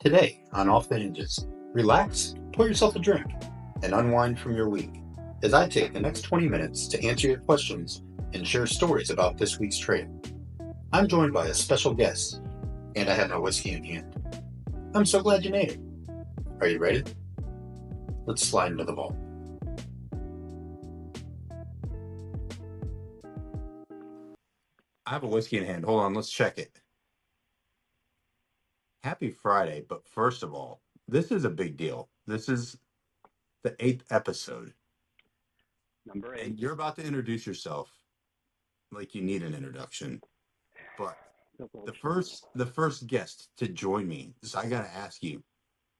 Today on Off the Hinges, relax, pour yourself a drink, and unwind from your week as I take the next 20 minutes to answer your questions and share stories about this week's trade. I'm joined by a special guest, and I have my whiskey in hand. I'm so glad you made it. Are you ready? Let's slide into the vault. I have a whiskey in hand. Hold on, let's check it. Happy Friday, but first of all, this is a big deal. This is the 8th episode, Number 8. and you're about to introduce yourself like you need an introduction. But the first guest to join me, so I gotta ask you,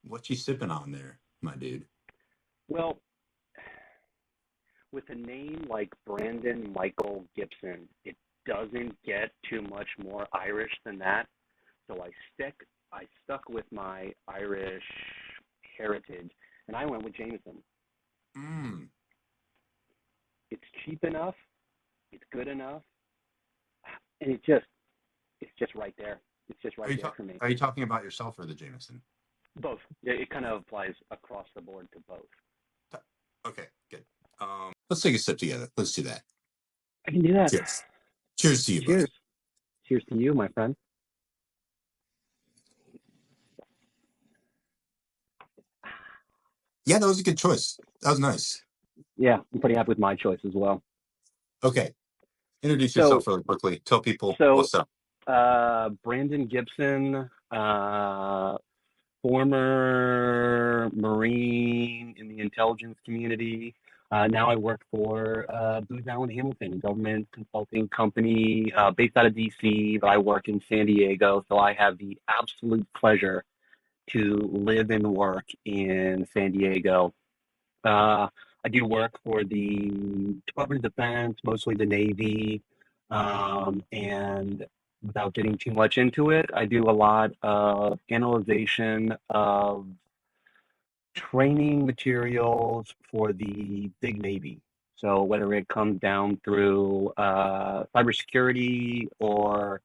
what you sipping on there, my dude? Well, with a name like Brandon Michael Gibson, it doesn't get too much more Irish than that. So I stuck with my Irish heritage, and I went with Jameson. Mm. It's cheap enough, it's good enough, and it's just right there. It's just Are right you there talk, for me. are you talking about yourself or the Jameson? Both. It kind of applies across the board to both. Okay, good. Let's take a sip together. Let's do that. I can do that. Cheers. Cheers to you, buddy. Cheers. Cheers to you, my friend. Yeah, that was a good choice. That was nice. Yeah, I'm pretty happy with my choice as well. Okay, introduce So, yourself really quickly. Tell people so what's up. Brandon Gibson, former Marine in the intelligence community. Now I work for Booz Allen Hamilton, a government consulting company based out of DC, but I work in San Diego, so I have the absolute pleasure to live and work in San Diego. Uh, I do work for the Department of Defense, mostly the Navy, and without getting too much into it, I do a lot of analyzation of training materials for the big Navy. So whether it comes down through cybersecurity or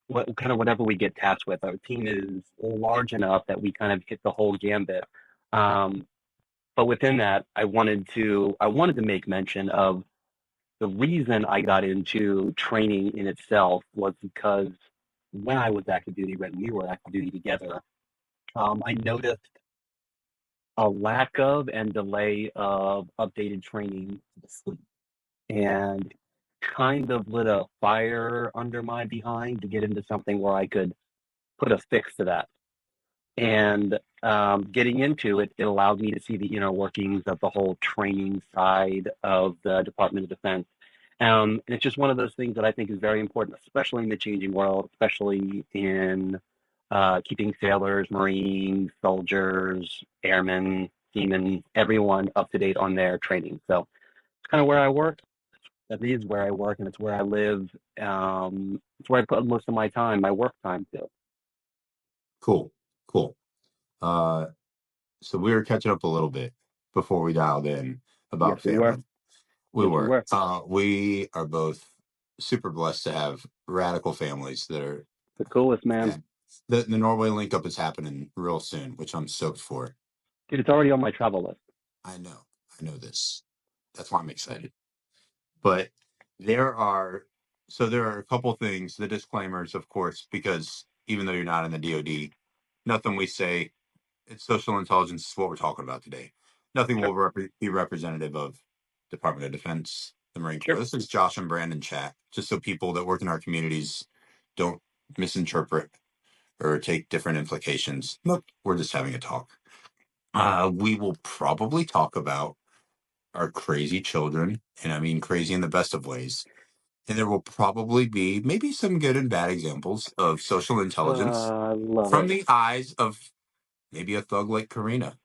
whatever we get tasked with, our team is large enough that we kind of hit the whole gambit. Um, but within that, I wanted to make mention of the reason I got into training in itself was because when I was active duty, when we were active duty together, I noticed a lack of and delay of updated training to the fleet, and kind of lit a fire under my behind to get into something where I could put a fix to that. And getting into it, it allowed me to see the inner workings of the whole training side of the Department of Defense. And it's just one of those things that I think is very important, especially in the changing world, especially in keeping sailors, Marines, soldiers, airmen, seamen, everyone up to date on their training. So it's kind of where I work. That is where I work, and it's where I live. It's where I put most of my time, my work time too. Cool, cool. Uh, so we were catching up a little bit before we dialed in Yes, about we were. family. We Yes, we were. were. We are both super blessed to have radical families that are. The coolest, man. And the Norway link up is happening real soon, which I'm stoked for. Dude, it's already on my travel list. I know this. That's why I'm excited. But there are there are a couple things, the disclaimers, of course, because even though you're not in the DoD, nothing we say, it's social intelligence is what we're talking about today. Nothing Sure. will be representative of Department of Defense, the Marine Corps. Sure. This is Josh and Brandon chat, just so people that work in our communities don't misinterpret or take different implications. Nope, we're just having a talk. We will probably talk about our crazy children, and I mean crazy in the best of ways. And there will probably be maybe some good and bad examples of social intelligence I love from it. the eyes of maybe a thug like Karina,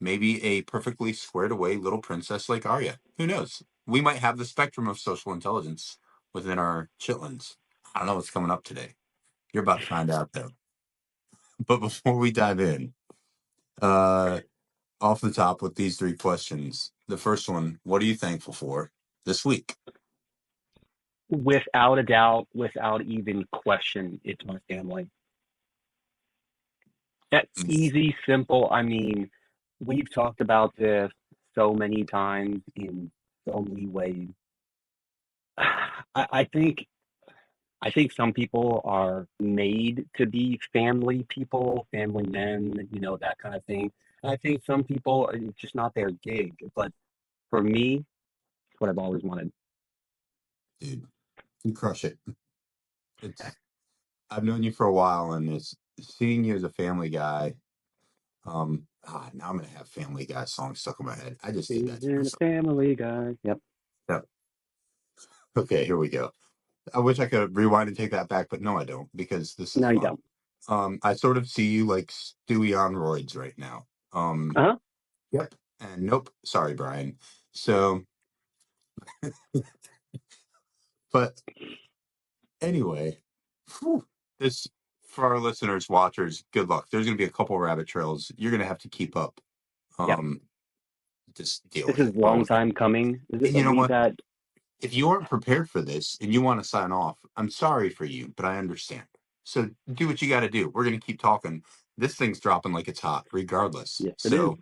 maybe a perfectly squared away little princess like Arya. Who knows? We might have the spectrum of social intelligence within our chitlins. I don't know what's coming up today. You're about to find out though. But before we dive in, uh, off the top with these three questions. The first one, what are you thankful for this week? Without a doubt, without even question, it's my family. That's easy, simple. I mean, we've talked about this so many times in so many ways. I think some people are made to be family people, family men, that kind of thing. And I think some people it's just not their gig. But for me, it's what I've always wanted. Dude, you crush it. It's I've known you for a while, and it's seeing you as a family guy. Now I'm gonna have Family Guy songs stuck in my head. I just did that to Being a myself. family guy. Yep. Yep. Okay, here we go. I wish I could rewind and take that back, but no, I don't because this is No, you fun. don't. I sort of see you like Stewie on roids right now. Uh-huh. Yep. And nope, sorry, Brian. So, but anyway, whew, this for our listeners, watchers, good luck. There's gonna be a couple rabbit trails. You're gonna have to keep up. Yep. Um, just deal This with is it. a long time coming. Is it And you know we've what? had If you aren't prepared for this and you want to sign off, I'm sorry for you, but I understand. So do what you got to do. We're going to keep talking. This thing's dropping like it's hot, regardless. yes, it is. So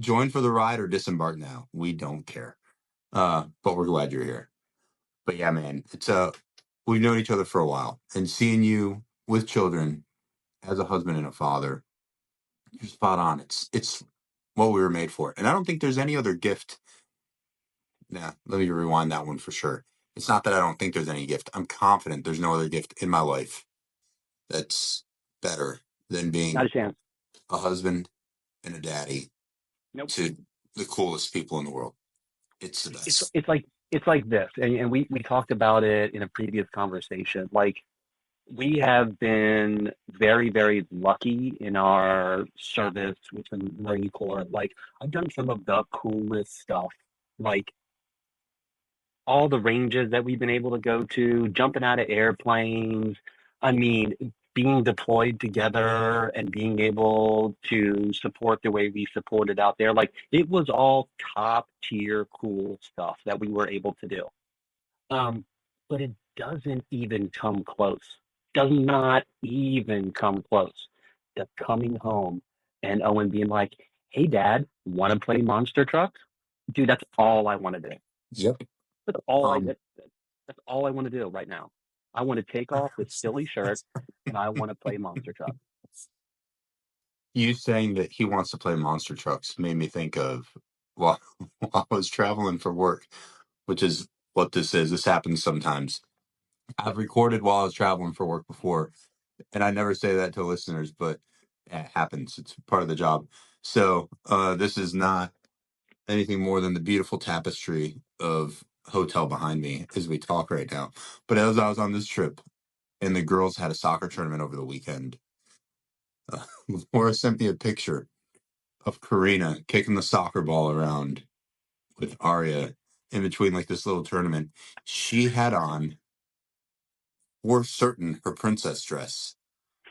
join for the ride or disembark now. We don't care. But we're glad you're here. But yeah, man, it's we've known each other for a while, and seeing you with children as a husband and a father, you're spot on. It's what we were made for, and I don't think there's any other gift. Nah, let me rewind that one for sure. It's not that I don't think there's any gift. I'm confident there's no other gift in my life that's better than Not a being chance. a husband and a daddy Nope. to the coolest people in the world. It's the It's best. it's like it's like this, and we talked about it in a previous conversation. Like we have been very, very lucky in our service with the Marine Corps. Like I've done some of the coolest stuff. Like all the ranges that we've been able to go to, jumping out of airplanes. I mean, being deployed together and being able to support the way we supported out there. Like it was all top tier cool stuff that we were able to do. Um, but it doesn't even come close. Does not even come close to coming home and Owen being like, "Hey, Dad, want to play monster trucks?" Dude, that's all I want to do. Yep. That's all I Um, that, that's all I want to do right now. I want to take off this silly shirt and I want to play monster trucks. you saying that he wants to play monster trucks made me think of while, while I was traveling for work, which is what this is. This happens sometimes. I've recorded while I was traveling for work before, and I never say that to listeners, but it happens. It's part of the job. So this is not anything more than the beautiful tapestry of hotel behind me as we talk right now. But as I was on this trip, and the girls had a soccer tournament over the weekend, uh, Laura sent me a picture of Karina kicking the soccer ball around with Arya in between like this little tournament. She had on, for certain, her princess dress,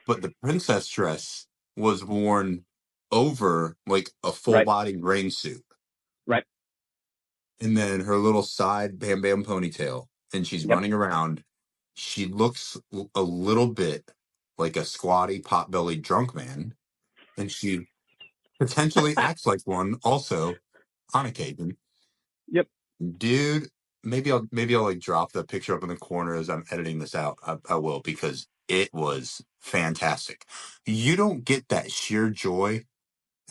but the princess dress was worn over like a full Right, body rain suit. right. And then her little side bam bam ponytail, and she's Yep. running around. She looks a little bit like a squatty pot-bellied drunk man, and she potentially acts like one also on occasion. Yep. Dude, maybe I'll like drop the picture up in the corner as I'm editing this out. I will because it was fantastic. You don't get that sheer joy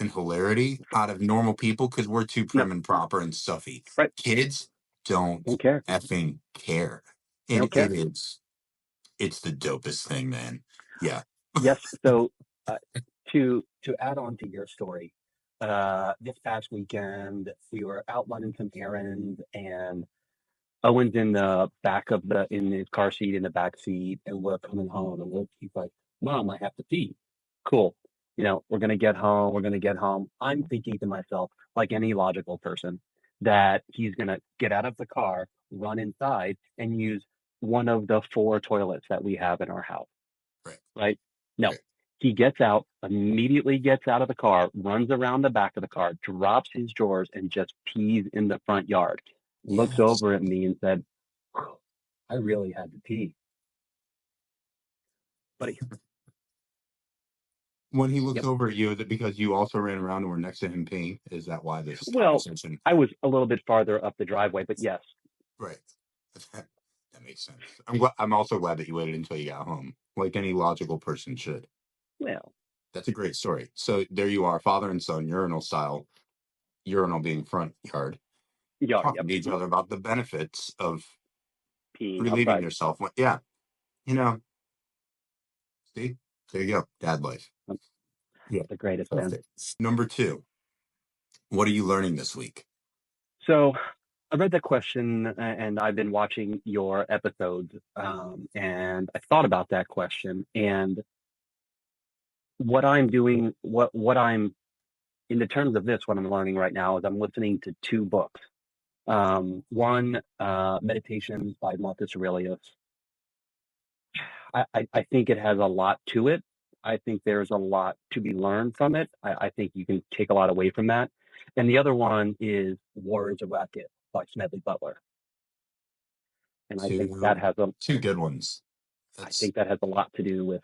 and hilarity out of normal people because we're too No. prim and proper and stuffy. Right. Kids don't Don't care. effing care. They And don't care. it's the dopest thing, man. Yeah. Yes. So uh, to add on to your story, this past weekend we were out running some errands, and Owen's in the back of the in his car seat in the back seat, and we're coming home, and he's like, "Mom, I have to pee." Cool. We're gonna get home. We're gonna get home. I'm thinking to myself, like any logical person, that he's gonna get out of the car, run inside, and use one of the four toilets that we have in our house. Right. Right? No. Right. He gets out, immediately gets out of the car, runs around the back of the car, drops his drawers, and just pees in the front yard. Looks Yes. over at me and said, I really had to pee. Buddy, When he looked Yep. over at you, is it because you also ran around and were next to him peeing? Is that why this Well, conversation? I was a little bit farther up the driveway, but yes. Right. That makes sense. I'm also glad that you waited until you got home, like any logical person should. Well, That's a great story. So there you are, father and son, urinal style, urinal being front yard, yard. talking Yep. to each other about the benefits of Peeing relieving outside. yourself. Yeah, you know, see, there you go, dad life. Yeah, The greatest, man. perfect. Number two, what are you learning this week? So I read that question and I've been watching your episodes, and I thought about that question and what I'm doing, what I'm in the terms of this, what I'm learning right now is I'm listening to two books. One, Meditations by Marcus Aurelius. I think it has a lot to it. I think there's a lot to be learned from it. I think you can take a lot away from that. And the other one is War is a Racket by Smedley Butler. And Two, two good ones. I That's think that has a lot to do with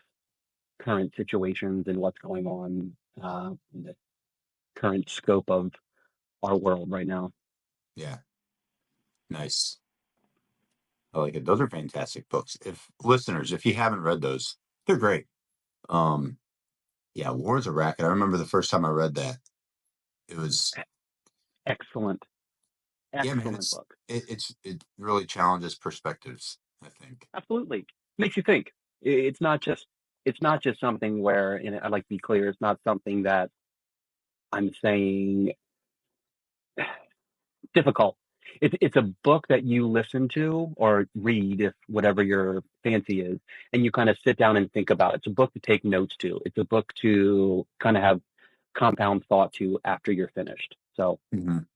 current situations and what's going on in the current scope of our world right now. yeah, nice. I like it. Those are fantastic books. If listeners, if you haven't read those, they're great. Um, yeah, War is a Racket. I remember the first time I read that. It was Excellent, yeah, man. excellent book. It really challenges perspectives, I think. Absolutely makes you think. It's not just something where, and I like to be clear, it's not something that I'm saying difficult. It's a book that you listen to or read, if whatever your fancy is, and you kind of sit down and think about it. It's a book to take notes to. It's a book to kind of have compound thought to after you're finished. So, Mhm.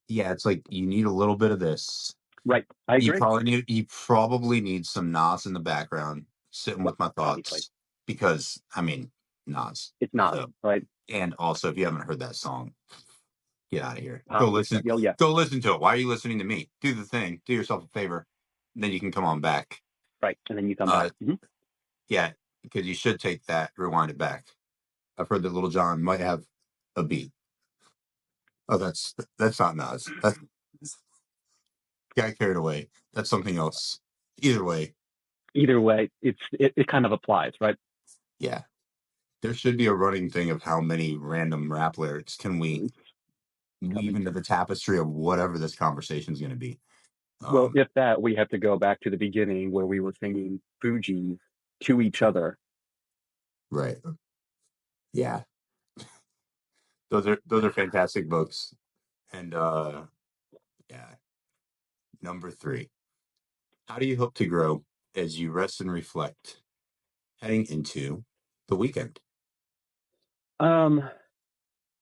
Yeah, it's like you need a little bit of this. right, I agree. You probably need some Nas in the background, sitting Well, with my obviously, thoughts, because I mean Nas. it's not So right. and also if you haven't heard that song, get out of here. Oh yeah, Go listen to it. Why are you listening to me? Do the thing. Do yourself a favor. Then you can come on back. right. And then you come Uh back. Hmm. yeah, because you should take that, rewind it back. I've heard that Little John might have a beat. Oh, that's not Nas. That's got carried away. That's something else. Either way, Either way, it kind of applies, right? yeah. There should be a running thing of how many random rap lyrics can we It's weave coming. into the tapestry of whatever this conversation is going to be. Well, Um, if that, we have to go back to the beginning where we were singing Fuji to each other. right. Yeah. Those are fantastic books. And yeah, number three. How do you hope to grow as you rest and reflect heading into the weekend? Um,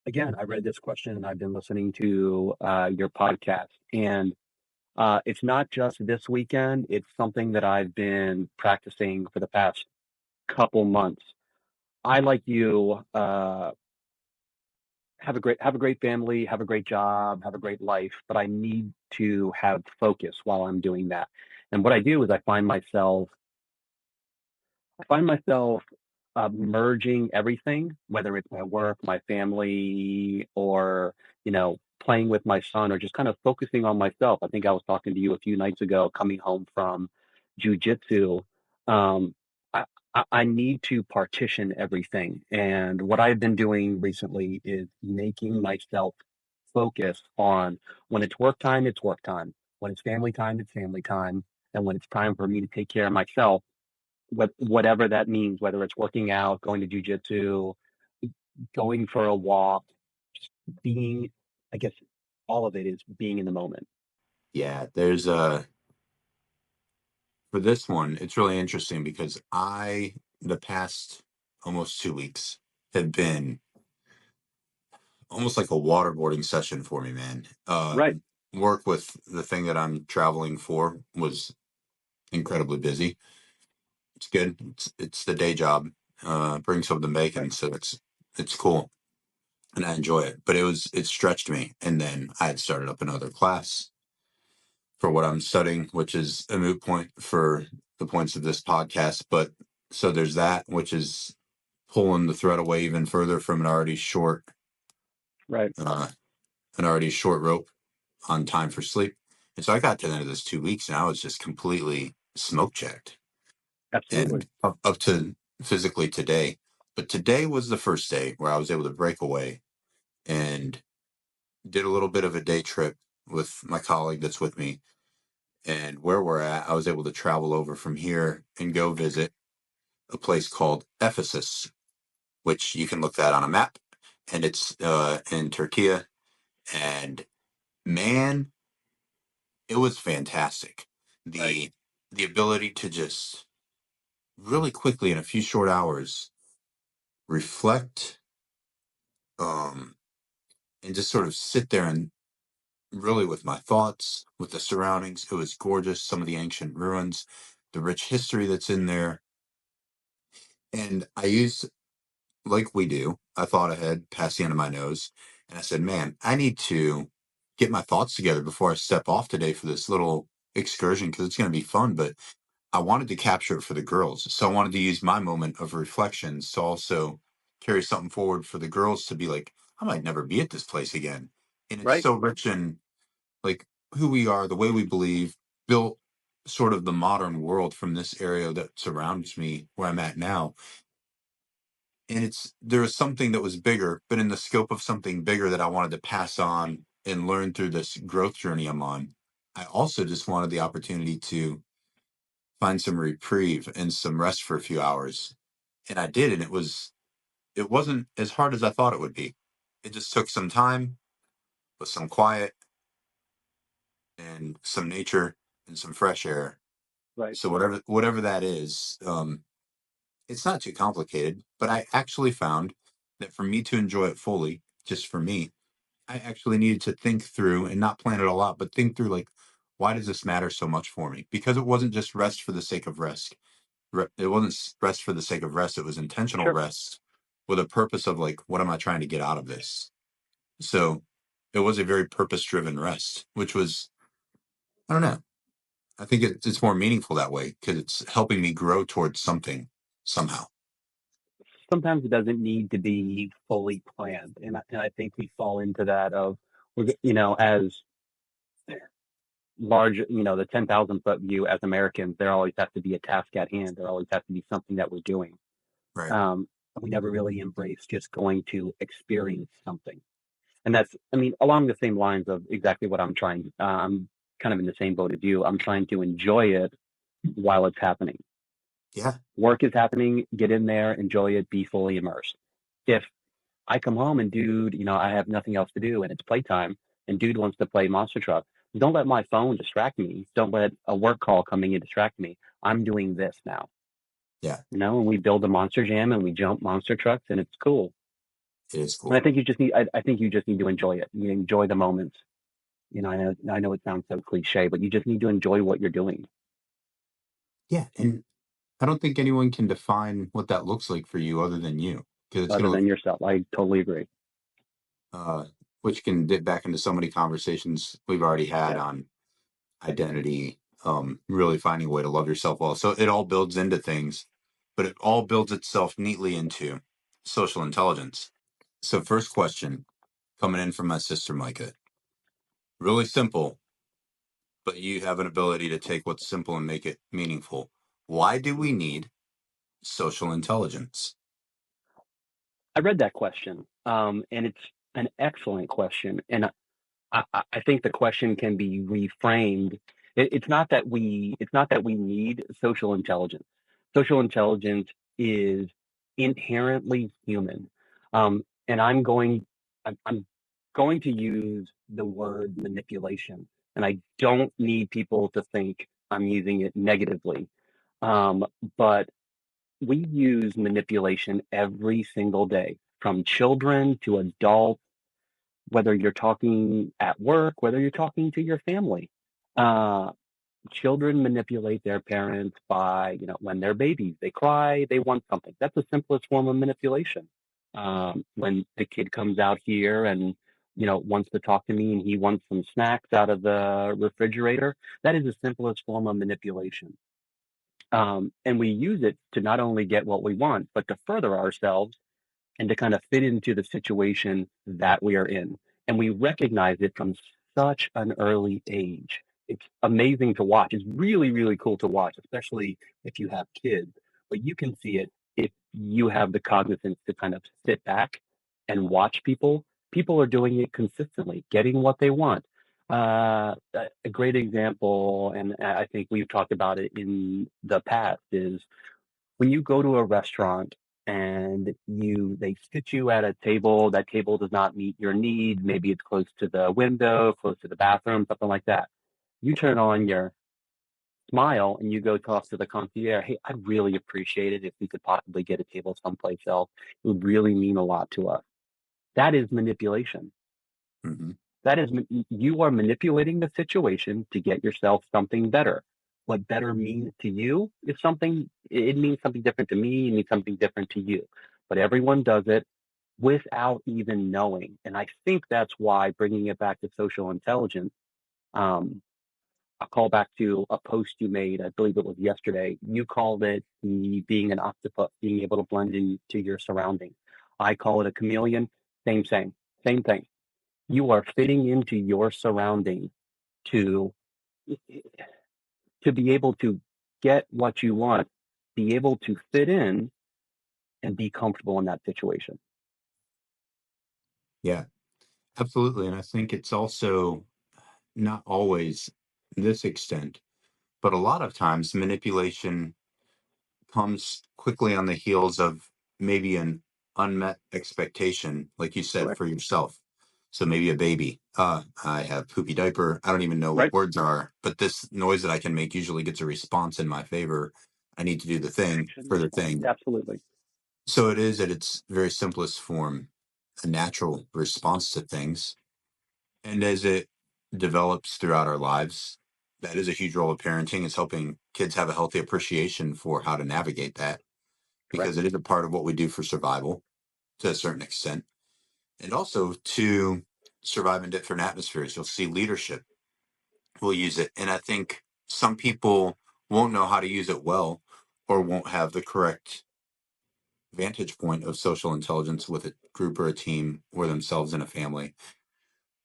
Again, I read this question and I've been listening to your podcast, and it's not just this weekend. It's something that I've been practicing for the past couple months. I, like you, have a great family, have a great job, have a great life, but I need to have focus while I'm doing that. And what I do is I find myself merging everything, whether it's my work, my family, or playing with my son, or just kind of focusing on myself. I think I was talking to you a few nights ago, coming home from jujitsu. Um, I, I need to partition everything, and what I've been doing recently is making myself focus on when it's work time, it's work time. When it's family time, and when it's time for me to take care of myself, whatever that means, whether it's working out, going to jujitsu, going for a walk, just being, I guess all of it is being in the moment. Yeah, there's a for this one, it's really interesting because the past almost 2 weeks have been almost like a waterboarding session for me, man. Right. Work with the thing that I'm traveling for was incredibly busy. It's good. It's the day job. Brings home the bacon, Right. so it's cool, and I enjoy it. But it stretched me, and then I had started up another class for what I'm studying, which is a moot point for the points of this podcast. But so there's that, which is pulling the thread away even further from Right. uh, an already short rope on time for sleep. And so I got to the end of this 2 weeks and I was just completely smoke checked Absolutely. and up to physically today. But today was the first day where I was able to break away and did a little bit of a day trip with my colleague that's with me. And where we're at, I was able to travel over from here and go visit a place called Ephesus, which you can look that on a map. And it's in Turkey. And man, it was fantastic. Right. The ability to just really quickly in a few short hours reflect um and just sort of sit there and really with my thoughts, with the surroundings. It was gorgeous. Some of the ancient ruins, the rich history that's in there. And I used, like we do, I thought ahead past the end of my nose. And I said, man, I need to get my thoughts together before I step off today for this little excursion because it's going to be fun. But I wanted to capture it for the girls. So I wanted to use my moment of reflections to also carry something forward for the girls to be like, I might never be at this place again. And it's Right. so rich in like who we are, the way we believe, built sort of the modern world from this area that surrounds me where I'm at now. And there was something that was bigger, but in the scope of something bigger that I wanted to pass on and learn through this growth journey I'm on. I also just wanted the opportunity to find some reprieve and some rest for a few hours. And I did, and it wasn't as hard as I thought it would be. It just took some time with some quiet and some nature and some fresh air. Right. So whatever that is, it's not too complicated. But I actually found that for me to enjoy it fully, just for me, I actually needed to think through and not plan it all out, but think through like, why does this matter so much for me? Because it wasn't just rest for the sake of rest. It wasn't rest for the sake of rest. It was intentional Sure. rest with a purpose of like, what am I trying to get out of this? So it was a very purpose driven rest, which was, I don't know. I think it's more meaningful that way because it's helping me grow towards something somehow. Sometimes it doesn't need to be fully planned, and I think we fall into that of as large, the 10,000 foot view as Americans, there always has to be a task at hand. There always has to be something that we're doing. Right. Um, we never really embrace just going to experience something. And that's, I mean, along the same lines of exactly what I'm kind of in the same boat as you. I'm trying to enjoy it while it's happening. Yeah. Work is happening, get in there, enjoy it, be fully immersed. If I come home and dude, I have nothing else to do and it's playtime and dude wants to play Monster Truck, don't let my phone distract me. Don't let a work call coming in distract me. I'm doing this now. Yeah. And we build a monster jam and we jump monster trucks and it's cool. It is And I cool. think I think you just need to enjoy it. You enjoy the moments. I know it sounds so cliche, but you just need to enjoy what you're doing Yeah. And I don't think anyone can define what that looks like for you other than you because it's other going to than yourself. I totally agree. uh, which can dip back into so many conversations we've already had Yeah. on identity, really finding a way to love yourself well. So it all builds into things, but it all builds itself neatly into social intelligence. So, first question coming in from my sister, Micah. Really simple, but you have an ability to take what's simple and make it meaningful. Why do we need social intelligence? I read that question, and it's an excellent question. And I think the question can be reframed. It's not that we need social intelligence. Social intelligence is inherently human, and I'm going to use the word manipulation, and I don't need people to think I'm using it negatively. Um, but we use manipulation every single day, from children to adults, whether you're talking at work, whether you're talking to your family. Uh, Children manipulate their parents by, when they're babies, they cry, they want something. That's the simplest form of manipulation. When the kid comes out here and, wants to talk to me and he wants some snacks out of the refrigerator, that is the simplest form of manipulation. And we use it to not only get what we want, but to further ourselves and to kind of fit into the situation that we are in. And we recognize it from such an early age. It's amazing to watch. It's really, really cool to watch, especially if you have kids. But you can see it if you have the cognizance to kind of sit back and watch people. People are doing it consistently, getting what they want. A great example, and I think we've talked about it in the past, is when you go to a restaurant and they sit you at a table, that table does not meet your need, maybe it's close to the window, close to the bathroom, something like that. You turn on your smile and you go talk to the concierge. Hey, I'd really appreciate it if we could possibly get a table someplace else. It would really mean a lot to us. That is manipulation. Hmm. That is, you are manipulating the situation to get yourself something better. What better means to you is something, it means something different to me, it means something different to you. But everyone does it without even knowing. And I think that's why bringing it back to social intelligence, um, I'll call back to a post you made, I believe it was yesterday. You called it the being an octopus, being able to blend into your surroundings. I call it a chameleon, same thing. You are fitting into your surroundings to be able to get what you want, be able to fit in and be comfortable in that situation. Yeah, absolutely. And I think it's also not always this extent, but a lot of times manipulation comes quickly on the heels of maybe an unmet expectation, like you said, Correct. for yourself. So maybe a baby. I have poopy diaper. I don't even know what Right. words are, but this noise that I can make usually gets a response in my favor. I need to do the thing Action for the response. thing. Absolutely. So it is at its very simplest form, a natural response to things. And as it develops throughout our lives, that is a huge role of parenting, is helping kids have a healthy appreciation for how to navigate that, because Correct. it is a part of what we do for survival to a certain extent, and also to survive in different atmospheres. You'll see leadership will use it. And I think some people won't know how to use it well, or won't have the correct vantage point of social intelligence with a group or a team or themselves in a family.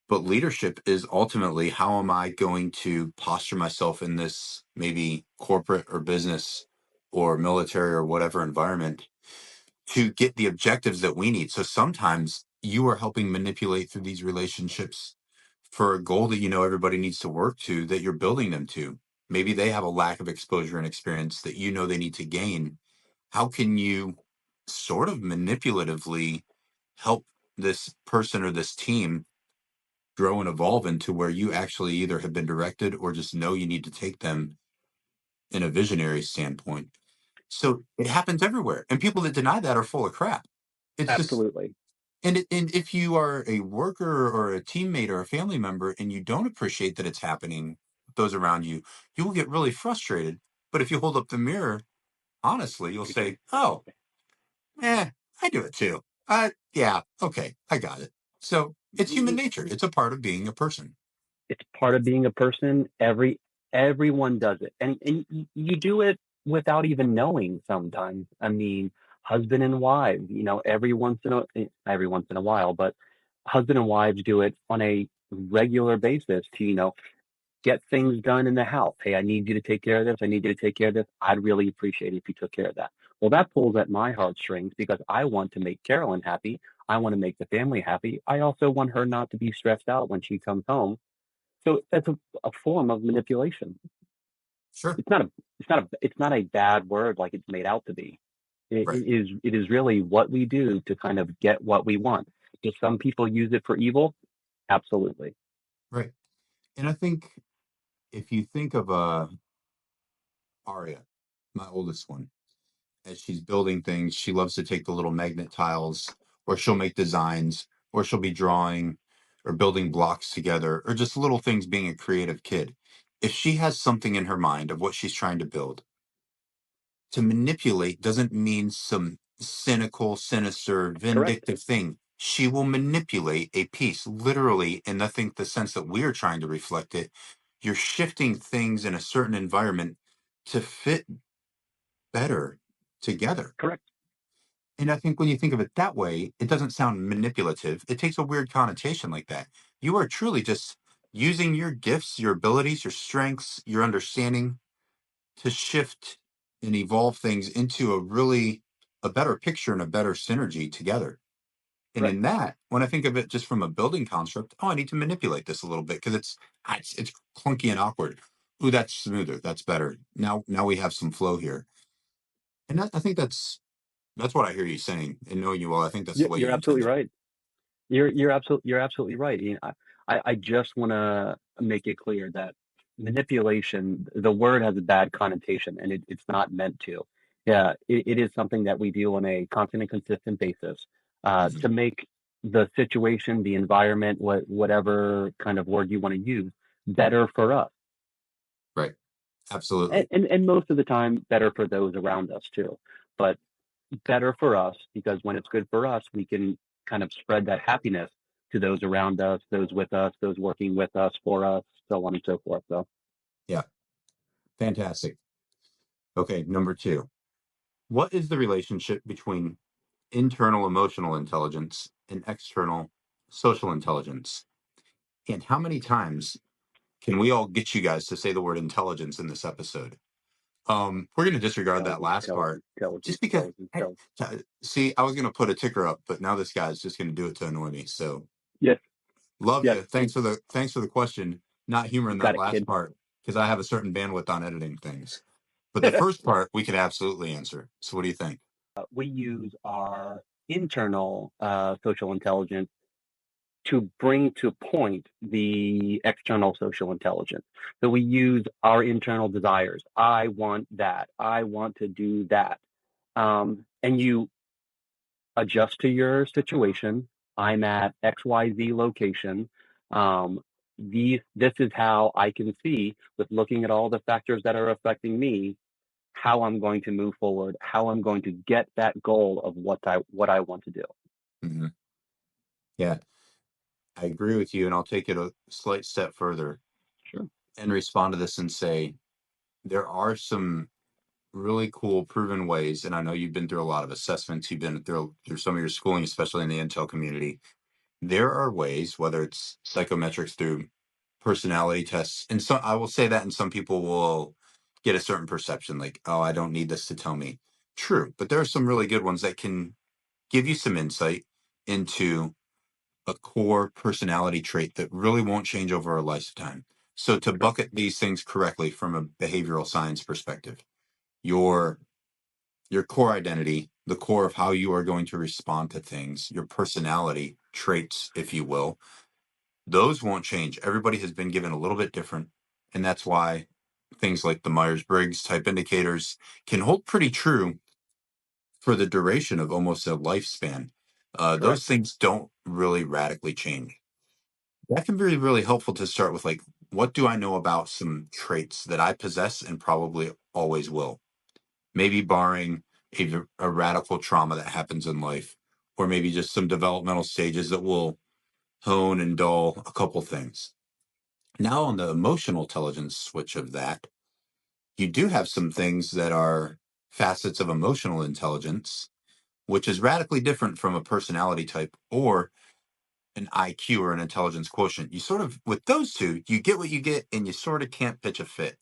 But leadership is ultimately, how am I going to posture myself in this maybe corporate or business or military or whatever environment to get the objectives that we need. So sometimes you are helping manipulate through these relationships for a goal that you know everybody needs to work to, that you're building them to. Maybe they have a lack of exposure and experience that you know they need to gain. How can you sort of manipulatively help this person or this team grow and evolve into where you actually either have been directed or just know you need to take them in a visionary standpoint? So it happens everywhere. And people that deny that are full of crap. It's just, Absolutely. and if you are a worker or a teammate or a family member and you don't appreciate that it's happening with those around you, you will get really frustrated. But if you hold up the mirror, honestly, you'll say, "Oh, I do it too. Yeah, okay, I got it." So it's human nature. It's a part of being a person. It's part of being a person. Everyone does it, and you do it without even knowing. Sometimes, I mean, husband and wives. Every once in a while, but husband and wives do it on a regular basis to get things done in the house. Hey, I need you to take care of this. I need you to take care of this. I'd really appreciate it if you took care of that. Well, that pulls at my heartstrings because I want to make Carolyn happy. I want to make the family happy. I also want her not to be stressed out when she comes home. So that's a form of manipulation. Sure. It's not a bad word like it's made out to be. Right. It is really what we do to kind of get what we want. Do some people use it for evil? Absolutely. Right. And I think if you think of Aria, my oldest one, as she's building things, she loves to take the little magnet tiles, or she'll make designs, or she'll be drawing or building blocks together, or just little things, being a creative kid. If she has something in her mind of what she's trying to build, to manipulate doesn't mean some cynical, sinister, Correct. vindictive thing. She will manipulate a piece, literally, and I think the sense that we are trying to reflect it. You're shifting things in a certain environment to fit better together. Correct. And I think when you think of it that way, it doesn't sound manipulative. It takes a weird connotation like that. You are truly just using your gifts, your abilities, your strengths, your understanding to shift and evolve things into a better picture and a better synergy together. And Right. in that, when I think of it just from a building construct, oh, I need to manipulate this a little bit because it's clunky and awkward. Ooh, that's smoother. That's better. Now we have some flow here. And I think that's what I hear you saying. And knowing you well, I think that's the way You're you absolutely intend it. right. You're absolutely right. You know, I just want to make it clear that manipulation, the word has a bad connotation, and it's not meant to. Yeah, it is something that we do on a constant and consistent basis Mhm. to make the situation, the environment, whatever kind of word you want to use, better for us, Right. Absolutely. and most of the time, better for those around us too. But better for us because when it's good for us, we can kind of spread that happiness to those around us, those with us, those working with us, for us, so on and so forth. So, Yeah. Fantastic. Okay. Number two. What is the relationship between internal emotional intelligence and external social intelligence? And how many times can we all get you guys to say the word intelligence in this episode? We're going to disregard that intelligence, last part intelligence, intelligence, just because. intelligence, intelligence. See, I was going to put a ticker up, but now this guy's just going to do it to annoy me. So Yes, love yes, you. Thanks for the question. Not you humoring got that it, last kid. part because I have a certain bandwidth on editing things. But the first part we could absolutely answer. So what do you think? We use our internal social intelligence to bring to point the external social intelligence. So we use our internal desires. I want that. I want to do that. And you adjust to your situation. I'm at XYZ location. Um, this is how I can see with looking at all the factors that are affecting me, how I'm going to move forward, how I'm going to get that goal of what I want to do. Mhm. Yeah, I agree with you, and I'll take it a slight step further Sure. and respond to this and say there are some really cool proven ways, and I know you've been through a lot of assessments, you've been through some of your schooling, especially in the Intel community. There are ways, whether it's psychometrics through personality tests, and so I will say that, and some people will get a certain perception, like, oh, I don't need this to tell me. True, but there are some really good ones that can give you some insight into a core personality trait that really won't change over a lifetime. So to Okay. bucket these things correctly from a behavioral science perspective, your your core identity, the core of how you are going to respond to things, your personality traits, if you will, those won't change. Everybody has been given a little bit different. And that's why things like the Myers Briggs type indicators can hold pretty true for the duration of almost a lifespan. Those Correct. things don't really radically change. That can be really helpful to start with, like, what do I know about some traits that I possess and probably always will? Maybe barring a radical trauma that happens in life, or maybe just some developmental stages that will hone and dull a couple things. Now, on the emotional intelligence switch of that, you do have some things that are facets of emotional intelligence, which is radically different from a personality type or an IQ or an intelligence quotient. You sort of, with those two, you get what you get and you sort of can't pitch a fit.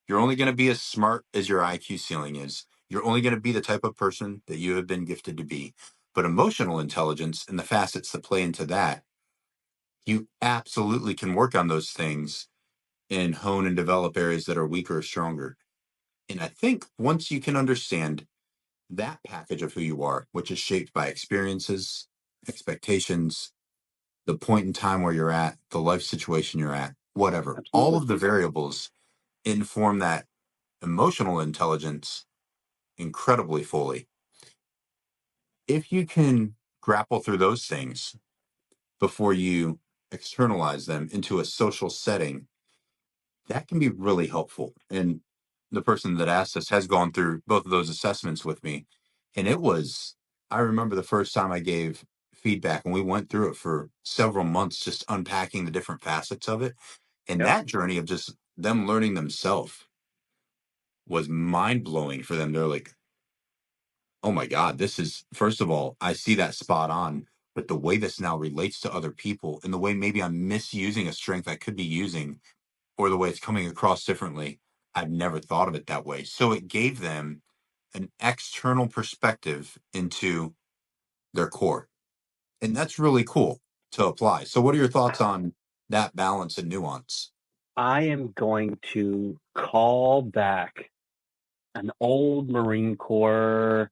You're only going to be as smart as your IQ ceiling is. You're only going to be the type of person that you have been gifted to be. But emotional intelligence and the facets that play into that, you absolutely can work on those things and hone and develop areas that are weaker or stronger. And I think once you can understand that package of who you are, which is shaped by experiences, expectations, the point in time where you're at, the life situation you're at, whatever, all Absolutely. of the variables inform that emotional intelligence incredibly fully. If you can grapple through those things before you externalize them into a social setting, that can be really helpful. And the person that asked us has gone through both of those assessments with me. And I remember the first time I gave feedback and we went through it for several months, just unpacking the different facets of it. And Yep. that journey of just them learning themselves was mind blowing for them. They're like, oh my God, this is, first of all, I see that spot on, but the way this now relates to other people and the way maybe I'm misusing a strength I could be using or the way it's coming across differently, I've never thought of it that way. So it gave them an external perspective into their core. And that's really cool to apply. So, what are your thoughts on that balance and nuance? I am going to call back an old Marine Corps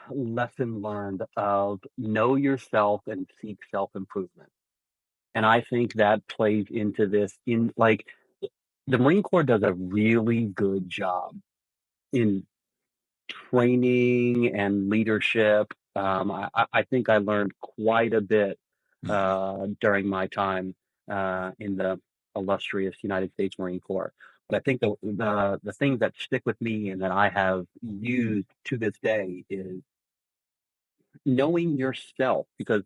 lesson learned of know yourself and seek self improvement. And I think that plays into this in like the Marine Corps does a really good job in training and leadership. I think I learned quite a bit Mhm. during my time in the illustrious United States Marine Corps. But I think the things that stick with me and that I have used to this day is knowing yourself, because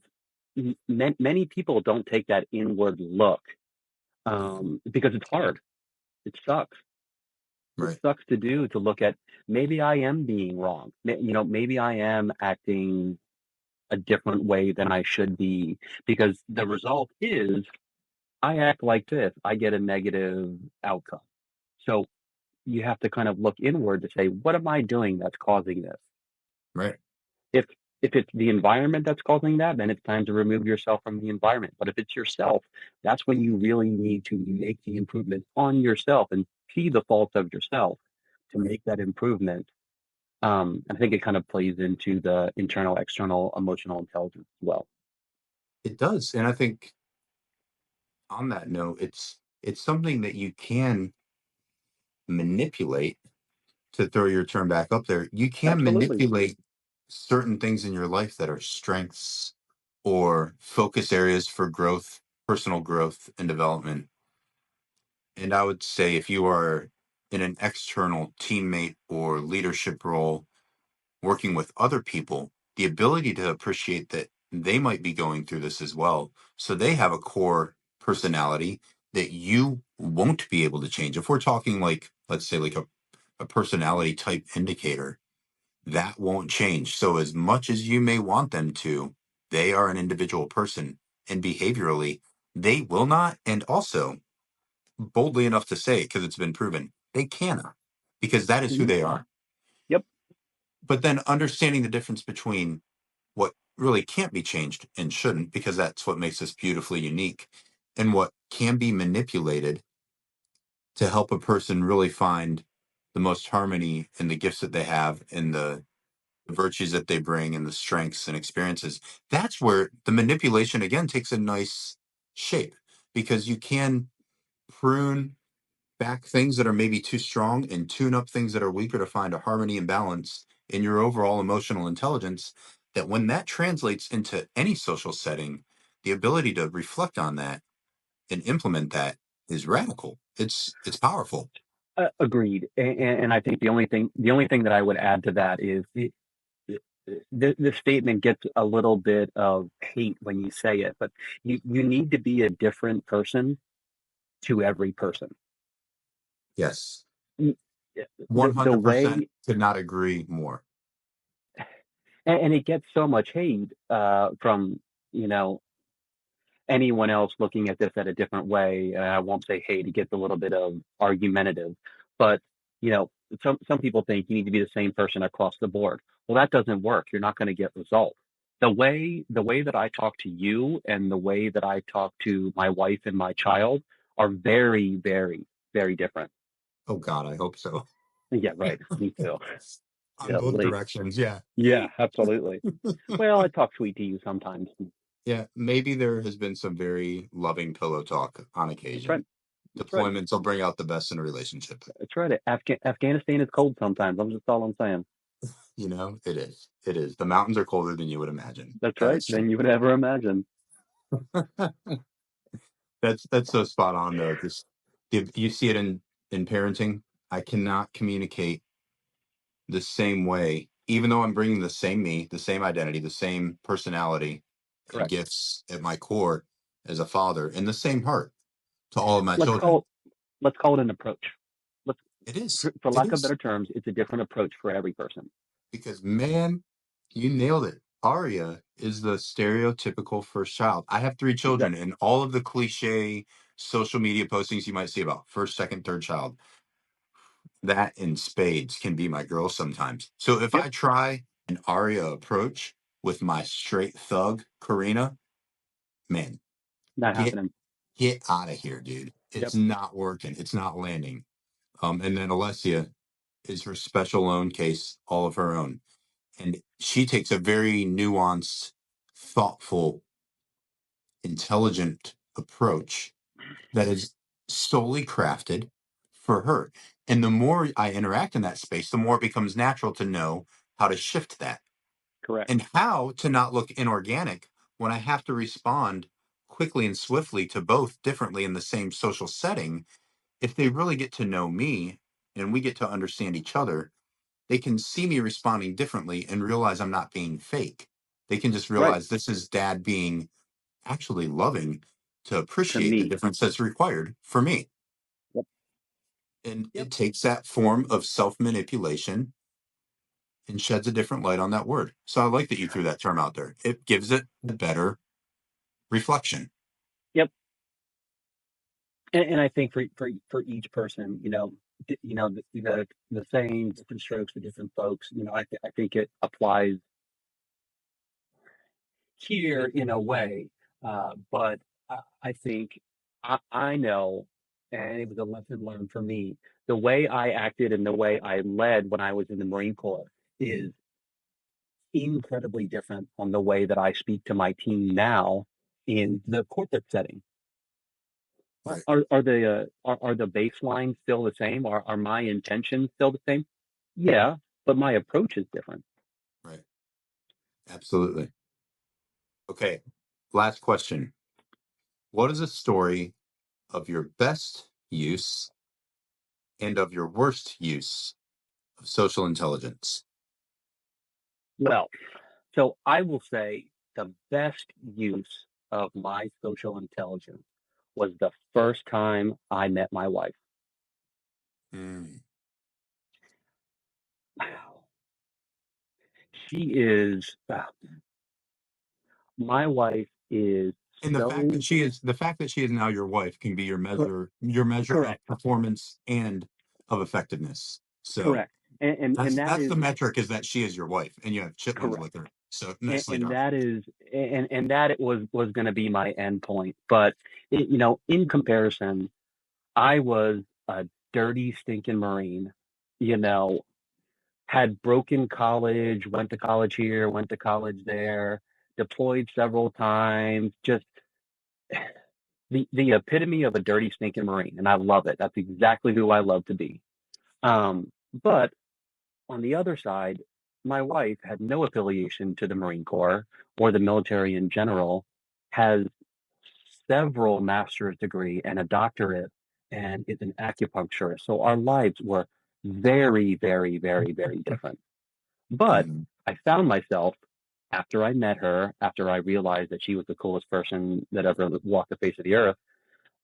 many people don't take that inward look because it's hard. It sucks. It Right. sucks to do to look at maybe I am being wrong. Maybe I am acting a different way than I should be because the result is I act like this. I get a negative outcome. So you have to kind of look inward to say, what am I doing that's causing this? Right. If if it's the environment that's causing that, then it's time to remove yourself from the environment. But if it's yourself, that's when you really need to make the improvement on yourself and see the faults of yourself to make that improvement. I think it kind of plays into the internal, external, emotional intelligence as well. It does. And I think on that note, it's something that you can manipulate to throw your term back up there. You can Absolutely. manipulate certain things in your life that are strengths or focus areas for growth, personal growth and development. And I would say if you are in an external teammate or leadership role, working with other people, the ability to appreciate that they might be going through this as well. So they have a core personality that you won't be able to change. If we're talking like, let's say, like a personality type indicator, that won't change. So as much as you may want them to, they are an individual person and behaviorally, they will not. And also, boldly enough to say, because it's been proven, they cannot, because that is who Hmm. they are. Yep. But then understanding the difference between what really can't be changed and shouldn't, because that's what makes us beautifully unique, and what can be manipulated to help a person really find the most harmony in the gifts that they have and the virtues that they bring and the strengths and experiences. That's where the manipulation again takes a nice shape, because you can prune back things that are maybe too strong and tune up things that are weaker to find a harmony and balance in your overall emotional intelligence, that when that translates into any social setting, the ability to reflect on that and implement that is radical. It's powerful. Agreed. And I think the only thing that I would add to that is this statement gets a little bit of hate when you say it, but you need to be a different person to every person. Yes. Mm, the 100% way could not agree more. and it gets so much hate from you know anyone else looking at this at a different way. I won't say hate; it gets a little bit of argumentative, but you know, some people think you need to be the same person across the board. Well, that doesn't work. You're not going to get results. The way that I talk to you and the way that I talk to my wife and my child are very, very, very different. Oh God, I hope so. Yeah, right. Me too. On Yeah, both like, directions, yeah. yeah, absolutely. Well, I talk sweet to you sometimes. Yeah, maybe there has been some very loving pillow talk on That's right. occasion. That's right. Deployments will bring out the best in a relationship. That's right. Afghanistan is cold sometimes. I'm just all I'm saying. You know, it is. It is. The mountains are colder than you would imagine. That's That right. is Than you would ever imagine. true. That's so spot on though. Just you see it in parenting. I cannot communicate the same way, even though I'm bringing the same me, the same identity, the same personality and Correct. gifts at my core as a father, and the same heart to all of my Let's children. call let's call it an approach. It is. For It lack of is. better terms, it's a different approach for every person. Because man, you nailed it. Arya is the stereotypical first child. I have three children, Exactly. and all of the cliche social media postings you might see about first, second, third child, that in spades can be my girl sometimes. So if Yep. I try an Arya approach with my straight thug, Karina, man, Not get happening. get out of here, dude. It's Yep. not working. It's not landing. And then Alessia is her special own case, all of her own. And she takes a very nuanced, thoughtful, intelligent approach that is solely crafted for her. And the more I interact in that space, the more it becomes natural to know how to shift that Correct. and how to not look inorganic when I have to respond quickly and swiftly to both differently in the same social setting. If they really get to know me and we get to understand each other, they can see me responding differently and realize I'm not being fake. They can just Right. realize this is dad being actually loving to To appreciate the me. difference that's required for me. Yep. And Yep. it takes that form of self manipulation and sheds a different light on that word. So I like that you threw that term out there. It gives it a better reflection. Yep. And I think for each person, the same different strokes for different folks. I think it applies here in a way, but I think I know, and it was a lesson learned for me. The way I acted and the way I led when I was in the Marine Corps is incredibly different on the way that I speak to my team now in the corporate setting. Right, Are the baselines still the same? Are my intentions still the same? Yeah, but my approach is different. right. Absolutely. Okay. Last question. What is a story of your best use and of your worst use of social intelligence? Well, so I will say the best use of my social intelligence was the first time I met my wife. Mm. Wow. She is, my wife is And so the fact that she is now your wife can be cor- your measure of correct, performance and of effectiveness. So correct. And that that's is the metric is that she is your wife and you have chitlins correct. with her. So and, nicely and done. that is and that it was going to be my end point, but in comparison, I was a dirty stinking marine, you know had broken college, went to college here, went to college there, deployed several times, just the epitome of a dirty stinking marine, and I love it. That's exactly who I love to be. But on the other side, my wife had no affiliation to the Marine Corps or the military in general, has several master's degree and a doctorate, and is an acupuncturist. So our lives were very, very, very, very different. But Mhm. I found myself after I met her, after I realized that she was the coolest person that ever walked the face of the earth,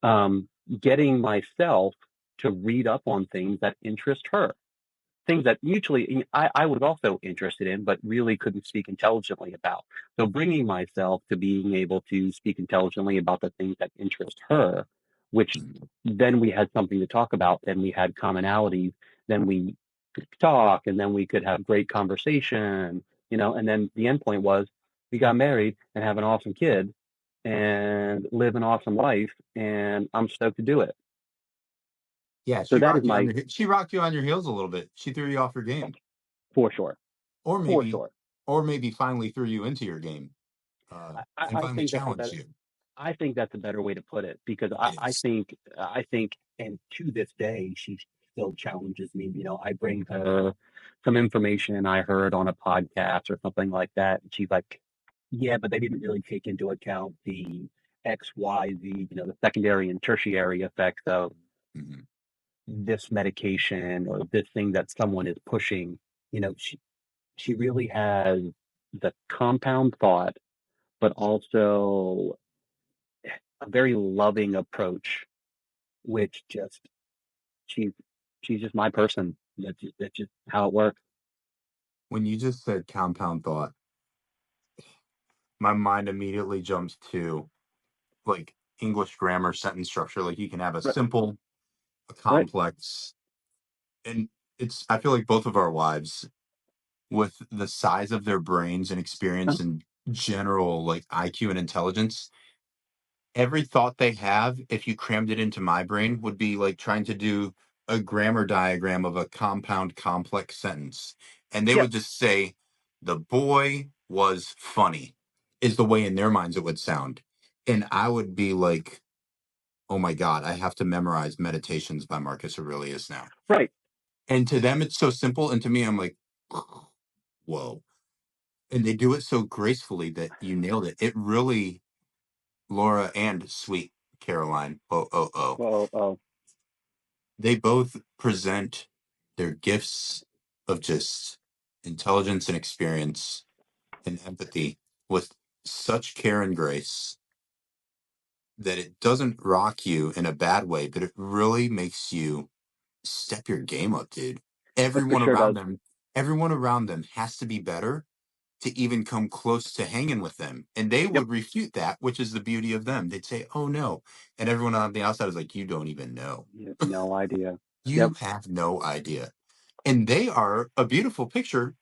um, getting myself to read up on things that interest her, things that mutually I was also interested in, but really couldn't speak intelligently about. So bringing myself to being able to speak intelligently about the things that interest her, which Mhm. then we had something to talk about, then we had commonalities, then we could talk, and then we could have great conversation, and then the end point was we got married and have an awesome kid and live an awesome life, and I'm stoked to do it. Yeah, So that is my she rocked you on your heels a little bit. She threw you off your game. for sure, Or for maybe sure. finally threw you into your game. And I finally think that's a challenged better. you. I think that's a better way to put it because It is. I think, and to this day, she still challenges me. I bring her some information I heard on a podcast or something like that, and she's like, "Yeah, but they didn't really take into account the X, Y, Z, the secondary and tertiary effects of Mhm. this medication or this thing that someone is pushing." She really has the compound thought, but also a very loving approach, which just she's she's just my person. That's just how it works. When you just said compound thought, my mind immediately jumps to like English grammar sentence structure. Like you can have a Right, simple, a right. complex, and I feel like both of our wives, with the size of their brains and Uh, experience and general like IQ and intelligence, every thought they have, if you crammed it into my brain, would be like trying to do a grammar diagram of a compound complex sentence. And they yep, would just say, the boy was funny, is the way in their minds it would sound. And I would be like, oh my God, I have to memorize Meditations by Marcus Aurelius now. right. And to them, it's so simple. And to me, I'm like, whoa. And they do it so gracefully that you nailed it. It really, Laura and sweet Caroline, Well, oh, they both present their gifts of just intelligence and experience and empathy with such care and grace that it doesn't rock you in a bad way, but it really makes you step your game up, dude. it for Everyone sure around does. them, everyone around them has to be better to even come close to hanging with them. And they Yep. would refute that, which is the beauty of them. They'd say, oh no. And everyone on the outside is like, you don't even know. You have no idea. You Yep. have no idea. And they are a beautiful picture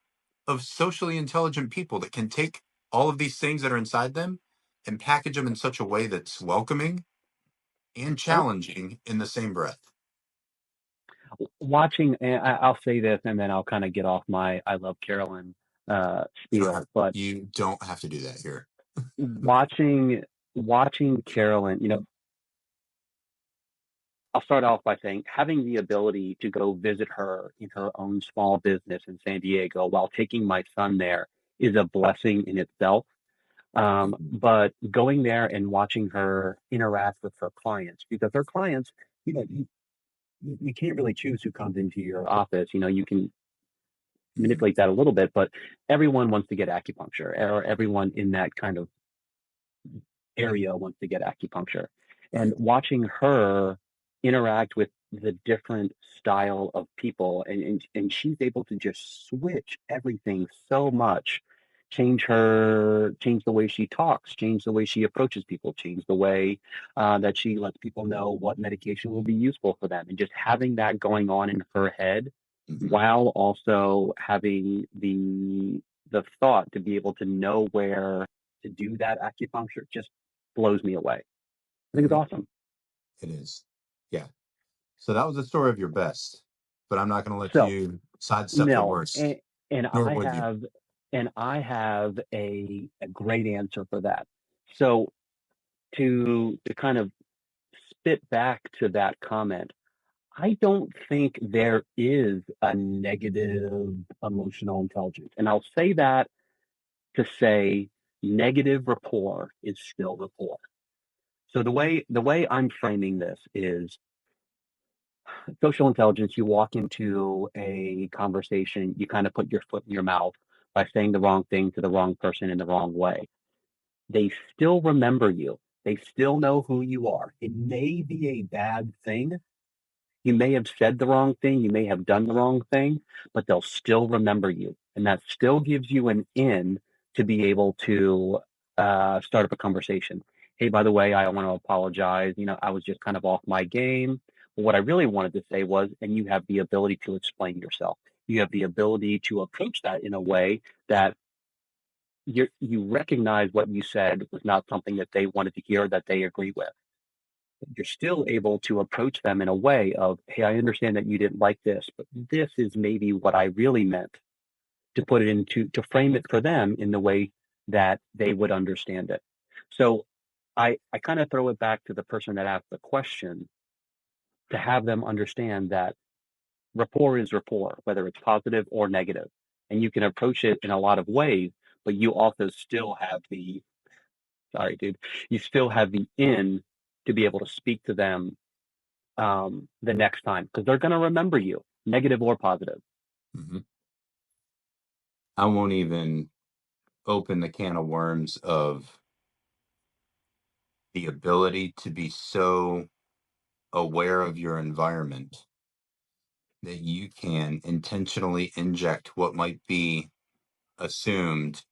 of socially intelligent people that can take all of these things that are inside them and package them in such a way that's welcoming and Right. challenging in the same breath. Watching, and I'll say this, and then I'll kind of get off my "I love Carolyn" spiel. But You don't have to do that here. watching watching Carolyn, I'll start off by saying having the ability to go visit her in her own small business in San Diego while taking my son there is a blessing in itself. Mhm. But going there and watching her interact with her clients, because her clients, you know, you, you can't really choose who comes into your office. You can Mhm. manipulate that a little bit, but everyone wants to get acupuncture, or everyone in that kind of area wants to get acupuncture. And Right. watching her interact with the different style of people, and she's able to just switch everything so much, change the way she talks, change the way she approaches people, change the way that she lets people know what medication will be useful for them, and just having that going on in her head Hmm. while also having the thought to be able to know where to do that acupuncture just blows me away. I think it's Hmm. awesome. It is. Yeah. So that was the story of your best, but I'm not going to let So you sidestep the no, worst, and nor I would you. have a great answer for that. So to kind of spit back to that comment, I don't think there is a negative emotional intelligence. And I'll say that to say negative rapport is still rapport. So the way I'm framing this is social intelligence. You walk into a conversation, you kind of put your foot in your mouth by saying the wrong thing to the wrong person in the wrong way. They still remember you. They still know who you are. It may be a bad thing. You may have said the wrong thing, you may have done the wrong thing, but they'll still remember you. And that still gives you an in to be able to start up a conversation. Hey, by the way, I want to apologize. I was just kind of off my game. But what I really wanted to say was, and you have the ability to explain yourself. You have the ability to approach that in a way that you recognize what you said was not something that they wanted to hear, that they agree with. You're still able to approach them in a way of, hey, I understand that you didn't like this, but this is maybe what I really meant, to put it into, to frame it for them in the way that they would understand it. So I kind of throw it back to the person that asked the question, to have them understand that rapport is rapport, whether it's positive or negative. And you can approach it in a lot of ways, but you also still have sorry, dude, you still have the in to be able to speak to them the next time, because they're going to remember you, negative or positive. Hmm. I won't even open the can of worms of the ability to be so aware of your environment that you can intentionally inject what might be assumed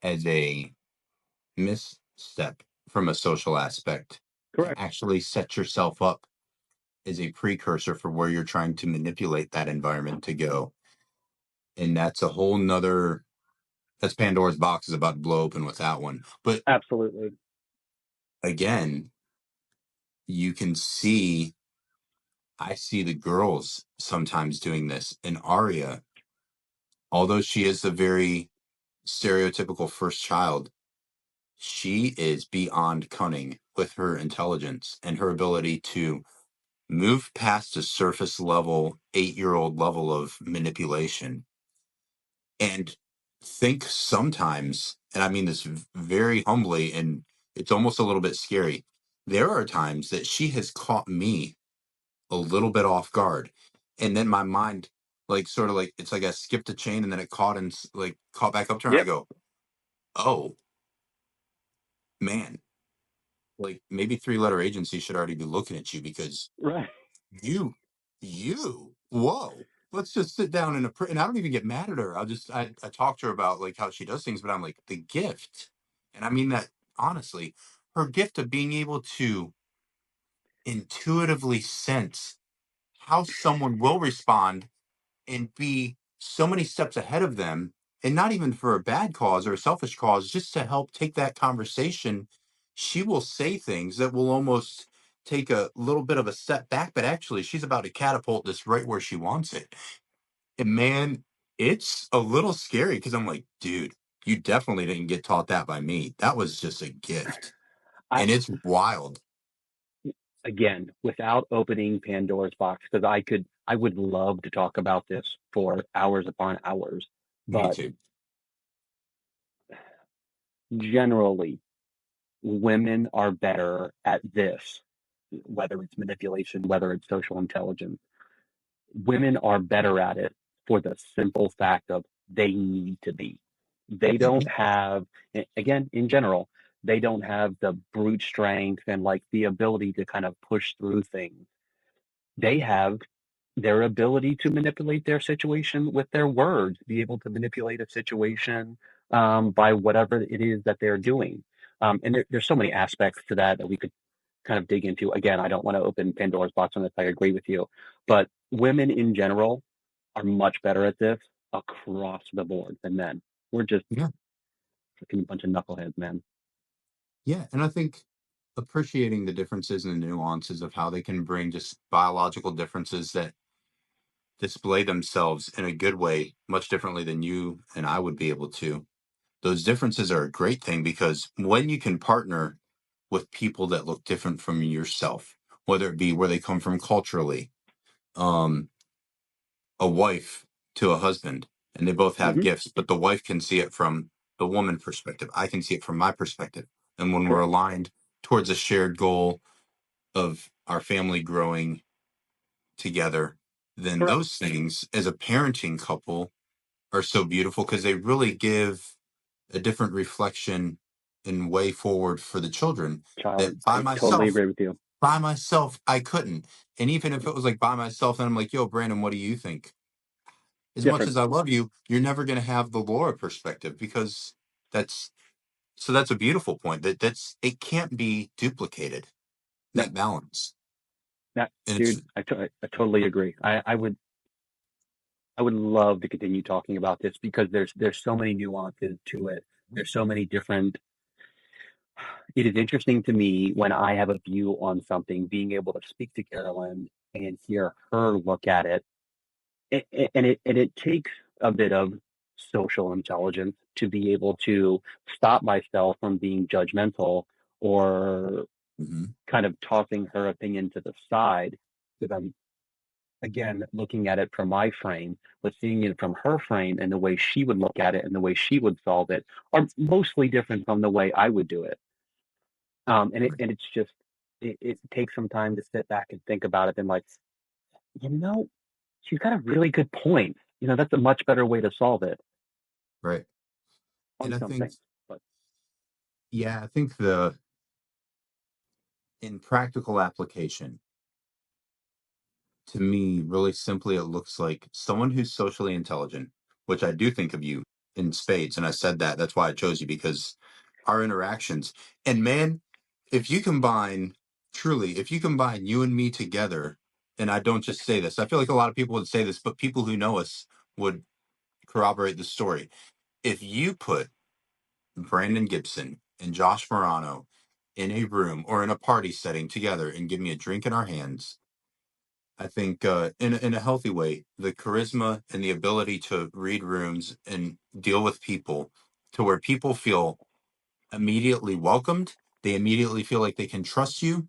as a misstep from a social aspect to Correct. actually set yourself up as a precursor for where you're trying to manipulate that environment to go. And that's a whole nother, that's Pandora's box is about to blow open with that one. But Absolutely. again, you can see, I see the girls sometimes doing this. And Arya, although she is a very stereotypical first child, she is beyond cunning with her intelligence and her ability to move past a surface level, 8-year old level of manipulation and think sometimes, and I mean this very humbly, and it's almost a little bit scary. There are times that she has caught me a little bit off guard, and then my mind, like, sort of like it's like I skipped a chain and then it caught and like caught back up to her. And I Yep. go, oh man, like maybe three-letter agency should already be looking at you because Right. you, whoa. Let's just sit down and I don't even get mad at her. I talk to her about like how she does things, but I'm like the gift, and I mean that honestly, her gift of being able to intuitively sense how someone will respond and be so many steps ahead of them, and not even for a bad cause or a selfish cause, just to help take that conversation. She will say things that will almost take a little bit of a step back, but actually she's about to catapult this right where she wants it. And man, it's a little scary because I'm like, dude, you definitely didn't get taught that by me. That was just a gift. I And it's wild. Again, without opening Pandora's box, because I would love to talk about this for hours upon hours, Me but too. generally, women are better at this, whether it's manipulation, whether it's social intelligence. Women are better at it for the simple fact of they need to be. They don't Mhm. have, again, in general, they don't have the brute strength and like the ability to kind of push through things. They have their ability to manipulate their situation with their words, be able to manipulate a situation by whatever it is that they're doing. And there's so many aspects to that that we could kind of dig into. Again, I don't want to open Pandora's box on this. I agree with you. But women in general are much better at this across the board than men. We're just Yeah. fucking a bunch of knuckleheads, man. Yeah. And I think appreciating the differences and the nuances of how they can bring just biological differences that display themselves in a good way, much differently than you and I would be able to. Those differences are a great thing because when you can partner with people that look different from yourself, whether it be where they come from culturally, um, a wife to a husband, and they both have Hmm. gifts, but the wife can see it from the woman perspective. I can see it from my perspective. And when we're Correct. aligned towards a shared goal of our family growing together, then Correct. those things as a parenting couple are so beautiful because they really give a different reflection and way forward for the children Child, that by I totally myself, agree with you. I couldn't. And even if it was like by myself, then I'm like, yo, Brandon, what do you think? As much Different. as I love you, you're never going to have the Laura perspective because that's that's a beautiful point that's it can't be duplicated, No, that balance. that And it's dude, I totally agree. I would love to continue talking about this because there's so many nuances to it. There's so many different. It is interesting to me when I have a view on something, being able to speak to Carolyn and hear her look at it. And it takes a bit of social intelligence to be able to stop myself from being judgmental or Mhm. kind of tossing her opinion to the side because I'm again looking at it from my frame, but seeing it from her frame and the way she would look at it and the way she would solve it are mostly different from the way I would do it. And it's just it takes some time to sit back and think about it and like, you know, she's got a really good point. That's a much better way to solve it Right. And on I some think, things. But yeah, I think the in practical application, To me, really simply, it looks like someone who's socially intelligent, which I do think of you in spades. And I said that. That's why I chose you, because our interactions. And man, if you combine, truly, if you combine you and me together, and I don't just say this, I feel like a lot of people would say this, but people who know us would corroborate the story. If you put Brandon Gibson and Josh Morano in a room or in a party setting together and give me a drink in our hands, I think in a healthy way, the charisma and the ability to read rooms and deal with people to where people feel immediately welcomed, they immediately feel like they can trust you,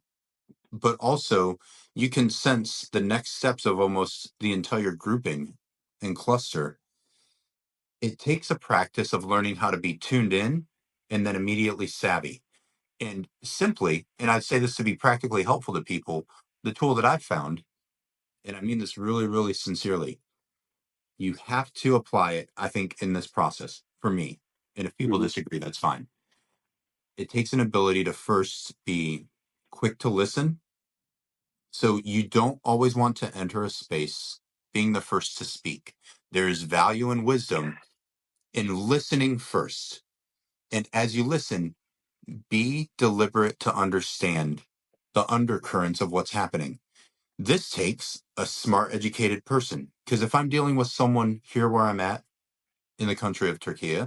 but also you can sense the next steps of almost the entire grouping and cluster. It takes a practice of learning how to be tuned in and then immediately savvy. And simply, and I'd say this to be practically helpful to people, the tool that I've found, and I mean this really, really sincerely, you have to apply it, I think, in this process for me. And if people Hmm. disagree, that's fine. It takes an ability to first be quick to listen. So you don't always want to enter a space being the first to speak. There is value and wisdom in listening first. And as you listen, be deliberate to understand the undercurrents of what's happening. This takes a smart, educated person. Because if I'm dealing with someone here where I'm at in the country of Turkey,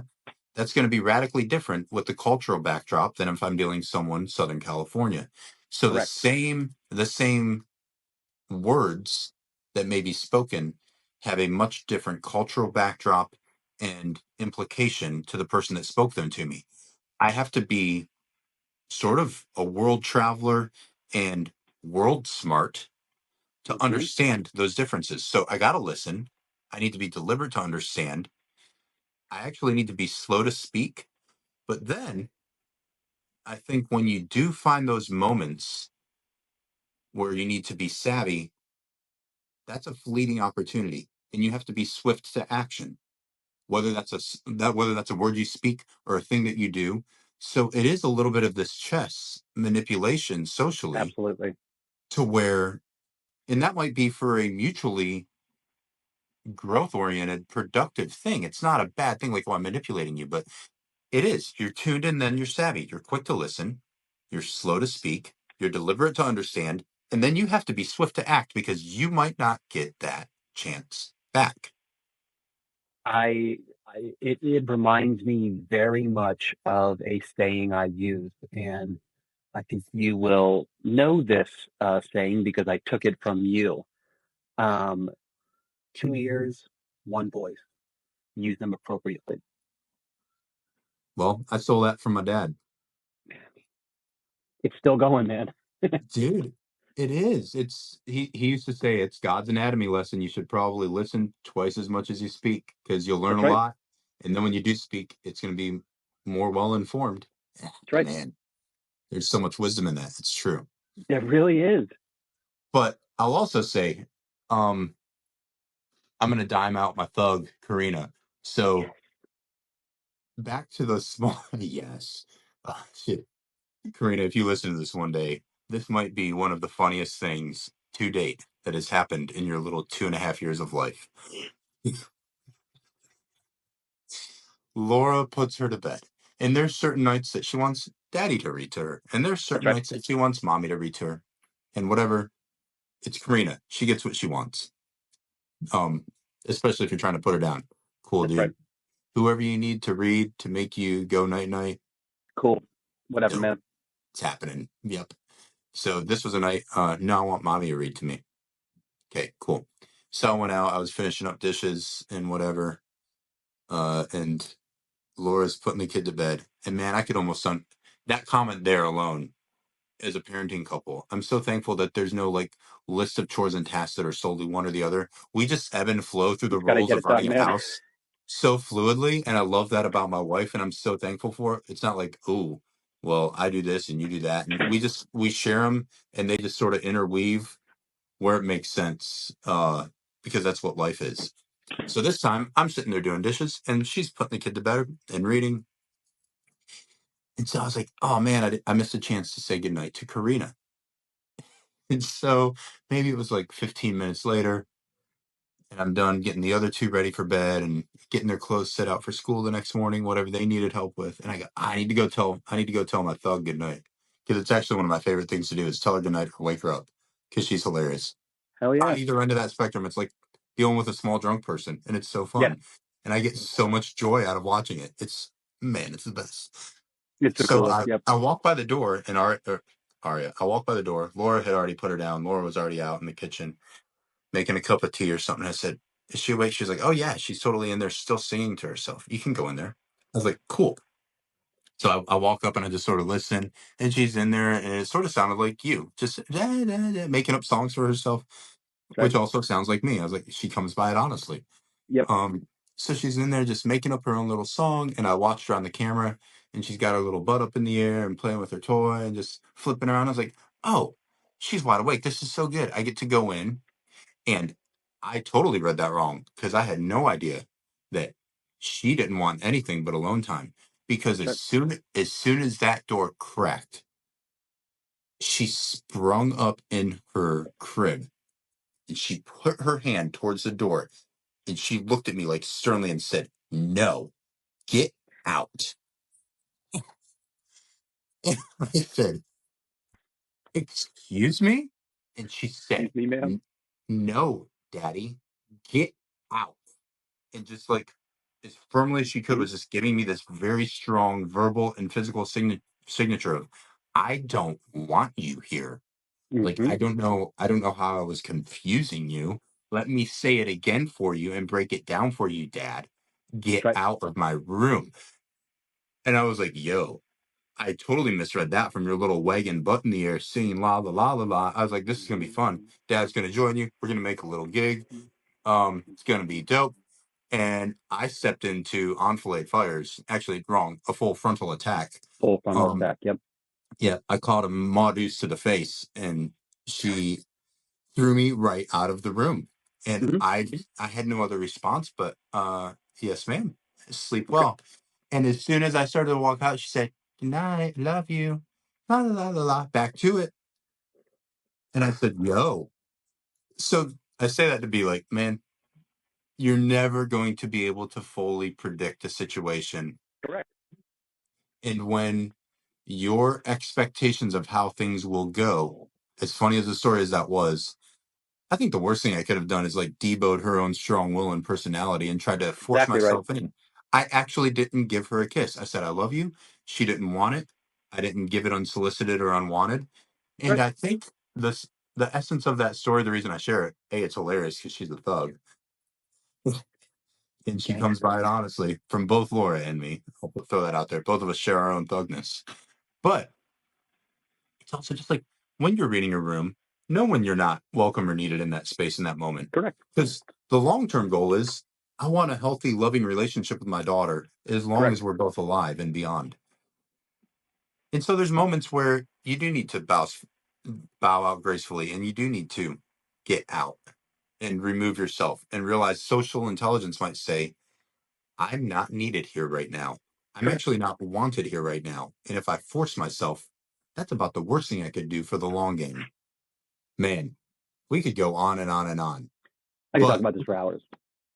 that's going to be radically different with the cultural backdrop than if I'm dealing someone Southern California. So the Correct. same words that may be spoken have a much different cultural backdrop and implication to the person that spoke them to me. I have to be sort of a world traveler and world smart to Hmm. understand those differences. So I got to listen. I need to be deliberate to understand. I actually need to be slow to speak. But then I think when you do find those moments where you need to be savvy, that's a fleeting opportunity and you have to be swift to action, whether whether that's a word you speak or a thing that you do. So it is a little bit of this chess manipulation socially Absolutely. to where, and that might be for a mutually growth oriented, productive thing. It's not a bad thing like, oh, I'm manipulating you, but it is. You're tuned in, then you're savvy. You're quick to listen. You're slow to speak. You're deliberate to understand. And then you have to be swift to act because you might not get that chance back. It reminds me very much of a saying I use, and I think you will know this saying because I took it from you. Um, 2 ears, one voice. Use them appropriately. Well, I stole that from my dad. It's still going, man. Dude, it is. He used to say it's God's anatomy lesson. You should probably listen twice as much as you speak because you'll learn That's a right. lot. And then when you do speak, it's going to be more well informed. That's right. Man, there's so much wisdom in that. It's true. It really is. But I'll also say, um, I'm going to dime out my thug, Karina. So back to the small, yes. Shit. Karina, if you listen to this one day, this might be one of the funniest things to date that has happened in your little 2.5 years of life. Laura puts her to bed, and there's certain nights that she wants daddy to read to her, and there's That's certain right. nights that she wants mommy to read to her, and whatever. It's Karina. She gets what she wants. Um, Especially if you're trying to put her down. Cool, That's right. dude. Whoever you need to read to make you go night night, Cool. Whatever, dope. man. It's happening. Yep. So this was a night. No, I want mommy to read to me. Okay, cool. So I went out. I was finishing up dishes and whatever. And Laura's putting the kid to bed. And man, I could almost that comment there alone as a parenting couple. I'm so thankful that there's no like list of chores and tasks that are solely one or the other. We just ebb and flow through the Just got to rules get of it done, running a man. house so fluidly. And I love that about my wife. And I'm so thankful for it. It's not like, oh, well, I do this and you do that. And we share them and they just sort of interweave where it makes sense, because that's what life is. So this time I'm sitting there doing dishes and she's putting the kid to bed and reading. And so I was like, oh man, I missed a chance to say goodnight to Karina. And so maybe it was like 15 minutes later, and I'm done getting the other two ready for bed and getting their clothes set out for school the next morning, whatever they needed help with. And I go, I need to go tell my thug good night. Because it's actually one of my favorite things to do is tell her good night or wake her up because she's hilarious. Hell On yeah. either end of that spectrum, it's like dealing with a small drunk person, and it's so Yes. fun. And I get so much joy out of watching it. Man, it's the best. It's the So coolest. Yep. I walk by the door, and Aria, I walk by the door. Laura had already put her down. Laura was already out in the kitchen making a cup of tea or something. I said, "Is she awake?" She's like, "Oh yeah, she's totally in there, still singing to herself. You can go in there." I was like, "Cool." So I walk up and I just sort of listen, and she's in there, and it sort of sounded like you, just making up songs for herself, That's right. which also sounds like me. I was like, she comes by it honestly. Yep. So she's in there just making up her own little song, and I watched her on the camera, and she's got her little butt up in the air and playing with her toy and just flipping around. I was like, oh, she's wide awake. This is so good. I get to go in, and I totally read that wrong because I had no idea that she didn't want anything but alone time. Because That's as soon as that door cracked, she sprung up in her crib and she put her hand towards the door and she looked at me like sternly and said, "No, get out." And I said, "Excuse me?" And she excuse said, me, ma'am. No, daddy, get out." And just like as firmly as she could Mm-hmm. was just giving me this very strong verbal and physical signature of, I don't want you here. Like, Mm-hmm. I don't know how I was confusing you. Let me say it again for you and break it down for you, Dad. That's Get right. out of my room. And I was like, yo, I totally misread that from your little wagging butt in the air singing la la la la la. I was like, this is gonna be fun. Dad's gonna join you. We're gonna make a little gig. It's gonna be dope. And I stepped into enfilade fires. Actually, wrong, a full frontal attack. Full frontal Um, attack. Yep. yeah, I caught a Maudus to the face, and she threw me right out of the room. And Mm-hmm. I had no other response but yes, ma'am. Sleep Okay. well. And as soon as I started to walk out, she said, "Good night, love you." La la la la la. Back to it. And I said, yo. So I say that to be like, man, you're never going to be able to fully predict a situation. Correct. And when your expectations of how things will go, as funny as the story as that was, I think the worst thing I could have done is like debode her own strong will and personality and tried to force Exactly right. myself in. I actually didn't give her a kiss. I said, I love you. She didn't want it. I didn't give it unsolicited or unwanted. That's And right. I think the essence of that story, the reason I share it, A, it's hilarious because she's a thug. And she comes Gangster. by it honestly from both Laura and me. I'll throw that out there. Both of us share our own thugness. But it's also just like when you're reading a room, know when you're not welcome or needed in that space in that moment. Correct. Because the long term goal is I want a healthy, loving relationship with my daughter as long as Correct. we're both alive and beyond. And so there's moments where you do need to bow out gracefully and you do need to get out and remove yourself and realize social intelligence might say, I'm not needed here right now. I'm Correct. actually not wanted here right now. And if I force myself, that's about the worst thing I could do for the long game. Man, we could go on and on and on, I could talk but about this for hours.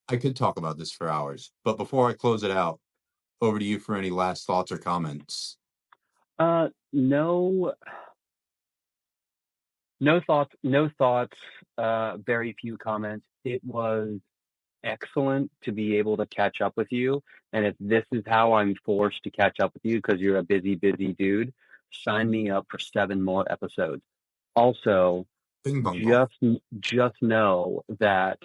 I could talk about this for hours. But before I close it out, over to you for any last thoughts or comments. No, no thoughts. No thoughts. Very few comments. It was excellent to be able to catch up with you. And if this is how I'm forced to catch up with you because you're a busy, busy dude, sign me up for 7 more episodes. Also, Bing bong bong. just just know that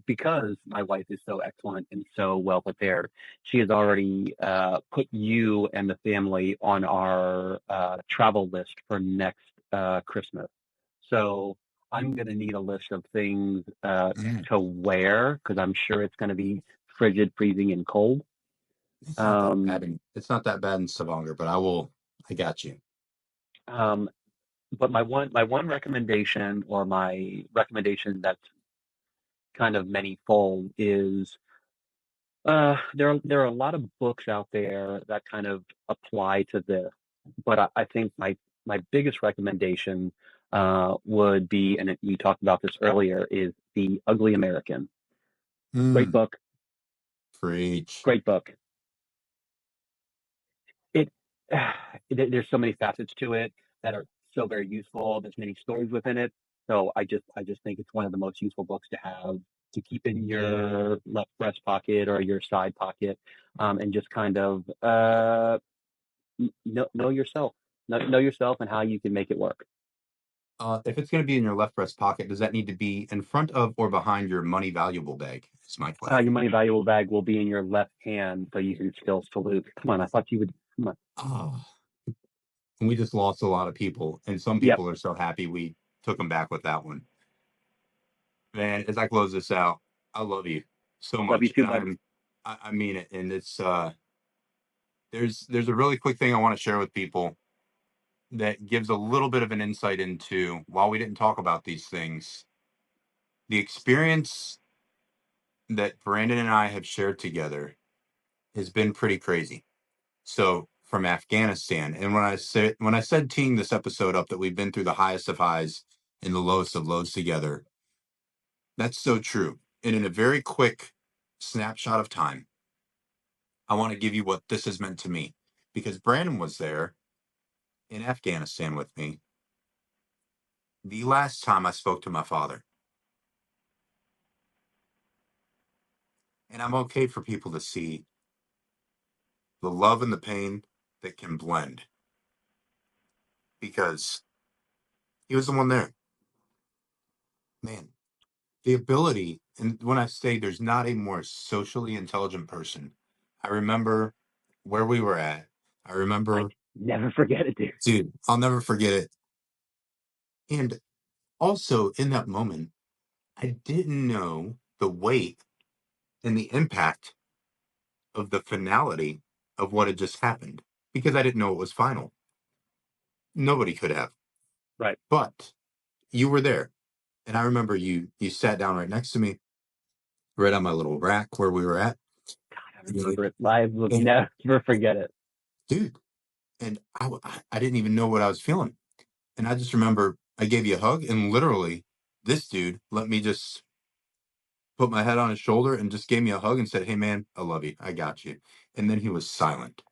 because my wife is so excellent and so well prepared, she has already put you and the family on our travel list for next Christmas. So I'm going to need a list of things Mm, to wear because I'm sure it's going to be frigid, freezing, and cold. it's not that Um, bad. It's not that bad in Stavanger, but I got you. um, but my one recommendation, or my recommendation that's kind of many-fold, is there are a lot of books out there that kind of apply to this, but I think my biggest recommendation would be, and you talked about this earlier, is The Ugly American. Great Mm, book, preach. great book. It there's so many facets to it that are so very useful. There's many stories within it. So I just think it's one of the most useful books to have to keep in your left breast pocket or your side pocket, and just kind of know yourself, know yourself and how you can make it work. If it's going to be in your left breast pocket, does that need to be in front of or behind your money valuable bag? Is my Your question. money valuable bag will be in your left hand, so you can still salute. Come on, I thought you would. Come on. Oh, we just lost a lot of people, and some Yep. people are so happy we took them back with that one. Man, as I close this out, I love you so Love you much, too, and bud. I mean it. And it's there's a really quick thing I want to share with people that gives a little bit of an insight into, while we didn't talk about these things, the experience that Brandon and I have shared together has been pretty crazy. So from Afghanistan, and when I said teeing this episode up that we've been through the highest of highs and the lowest of lows together, that's so true. And in a very quick snapshot of time, I want to give you what this has meant to me, because Brandon was there in Afghanistan with me the last time I spoke to my father. And I'm okay for people to see the love and the pain that can blend, because he was the one there. Man, the ability, and when I say there's not a more socially intelligent person, I remember where we were at. I I remember, never forget it, dude. dude, I'll never forget it. And also in that moment, I didn't know the weight and the impact of the finality of what had just happened, because I didn't know it was final. Nobody could have. Right. But you were there. And I remember you sat down right next to me, right on my little rack where we were at. I And you're like, remember it. I will "Hey, never forget it. dude." And I didn't even know what I was feeling. And I just remember I gave you a hug, and literally this dude let me just put my head on his shoulder and just gave me a hug and said, "Hey man, I love you. I got you." And then he was silent.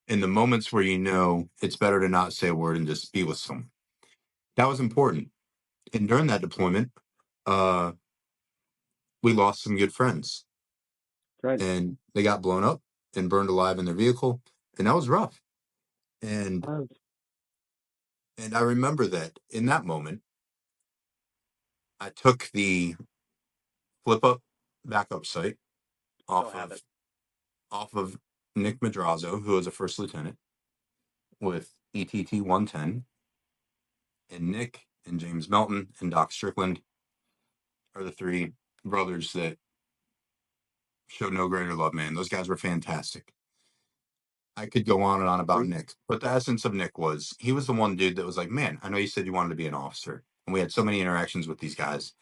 In the moments where you know it's better to not say a word and just be with someone. That was important. And during that deployment, uh, we lost some good friends, That's right. and they got blown up and burned alive in their vehicle, and that was rough. And I I remember that in that moment, I took the flip up backup site still off have it. of Nick Madrazo, who was a first lieutenant with ETT 110, and Nick and James Melton and Doc Strickland are the three brothers that showed no greater love, man. Those guys were fantastic. I could go on and on about Nick, but the essence of Nick was he was the one dude that was like, man, I know you said you wanted to be an officer. And we had so many interactions with these guys.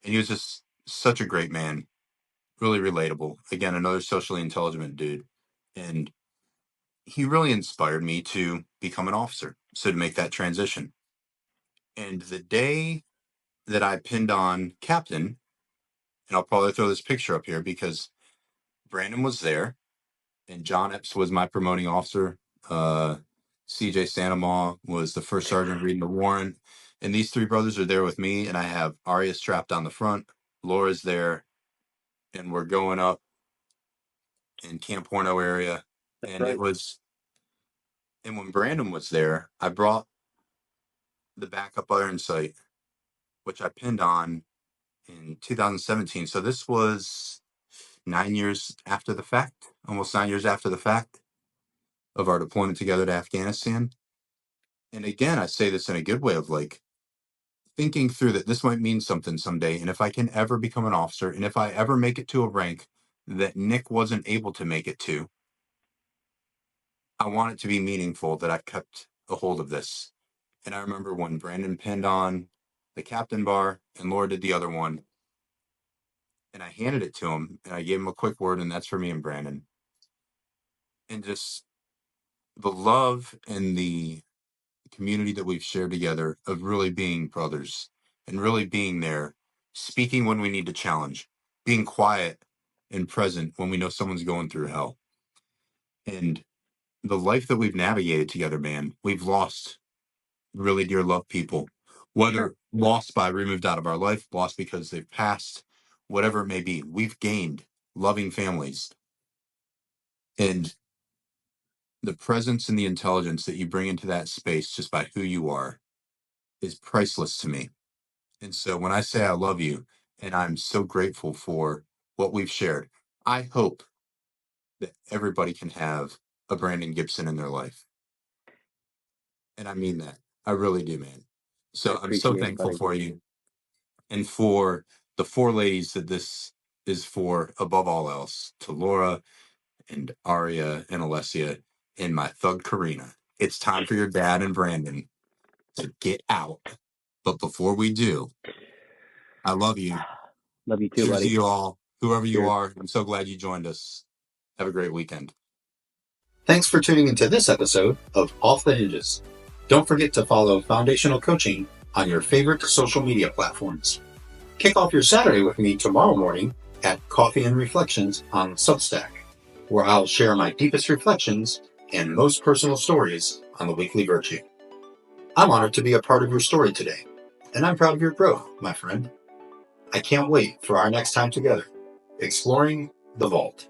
And he was just such a great man, really relatable. Again, another socially intelligent dude. And he really inspired me to become an officer. So to make that transition. And the day that I pinned on captain, and I'll probably throw this picture up here because Brandon was there and John Epps was my promoting officer. CJ Sanamaw was the first sergeant reading the warrant. And these three brothers are there with me, and I have Arya strapped on the front. Laura's there, and we're going up in Camp Horno area. That's And it right. was, and when Brandon was there, I brought the backup iron sight, which I pinned on in 2017. So this was 9 years after the fact, almost 9 years after the fact of our deployment together to Afghanistan. And again, I say this in a good way of like thinking through that this might mean something someday. And if I can ever become an officer, and if I ever make it to a rank that Nick wasn't able to make it to, I want it to be meaningful that I've kept a hold of this. And I remember when Brandon pinned on the captain bar and Laura did the other one, and I handed it to him and I gave him a quick word, and that's for me and Brandon. And just the love and the community that we've shared together of really being brothers and really being there, speaking when we need to challenge, being quiet and present when we know someone's going through hell. And the life that we've navigated together, man, we've lost really dear loved people, Sure. whether lost by removed out of our life, lost because they've passed, whatever it may be. We've gained loving families. And the presence and the intelligence that you bring into that space just by who you are is priceless to me. And so when I say I love you and I'm so grateful for what we've shared, I hope that everybody can have a Brandon Gibson in their life. And I mean that. I really do, man. I So I'm so appreciate it, thankful buddy. for you and for the four ladies that this is for above all else, to Laura and Aria and Alessia and my thug Karina. It's time for your dad and Brandon to get out. But before we do, I love you. Love you too, Cheers to buddy. you all, whoever you Cheers. are. I'm so glad you joined us. Have a great weekend. Thanks for tuning into this episode of Off the Hinges. Don't forget to follow Foundational Coaching on your favorite social media platforms. Kick off your Saturday with me tomorrow morning at Coffee and Reflections on Substack, where I'll share my deepest reflections and most personal stories on the weekly virtue. I'm honored to be a part of your story today, and I'm proud of your growth, my friend. I can't wait for our next time together, exploring the vault.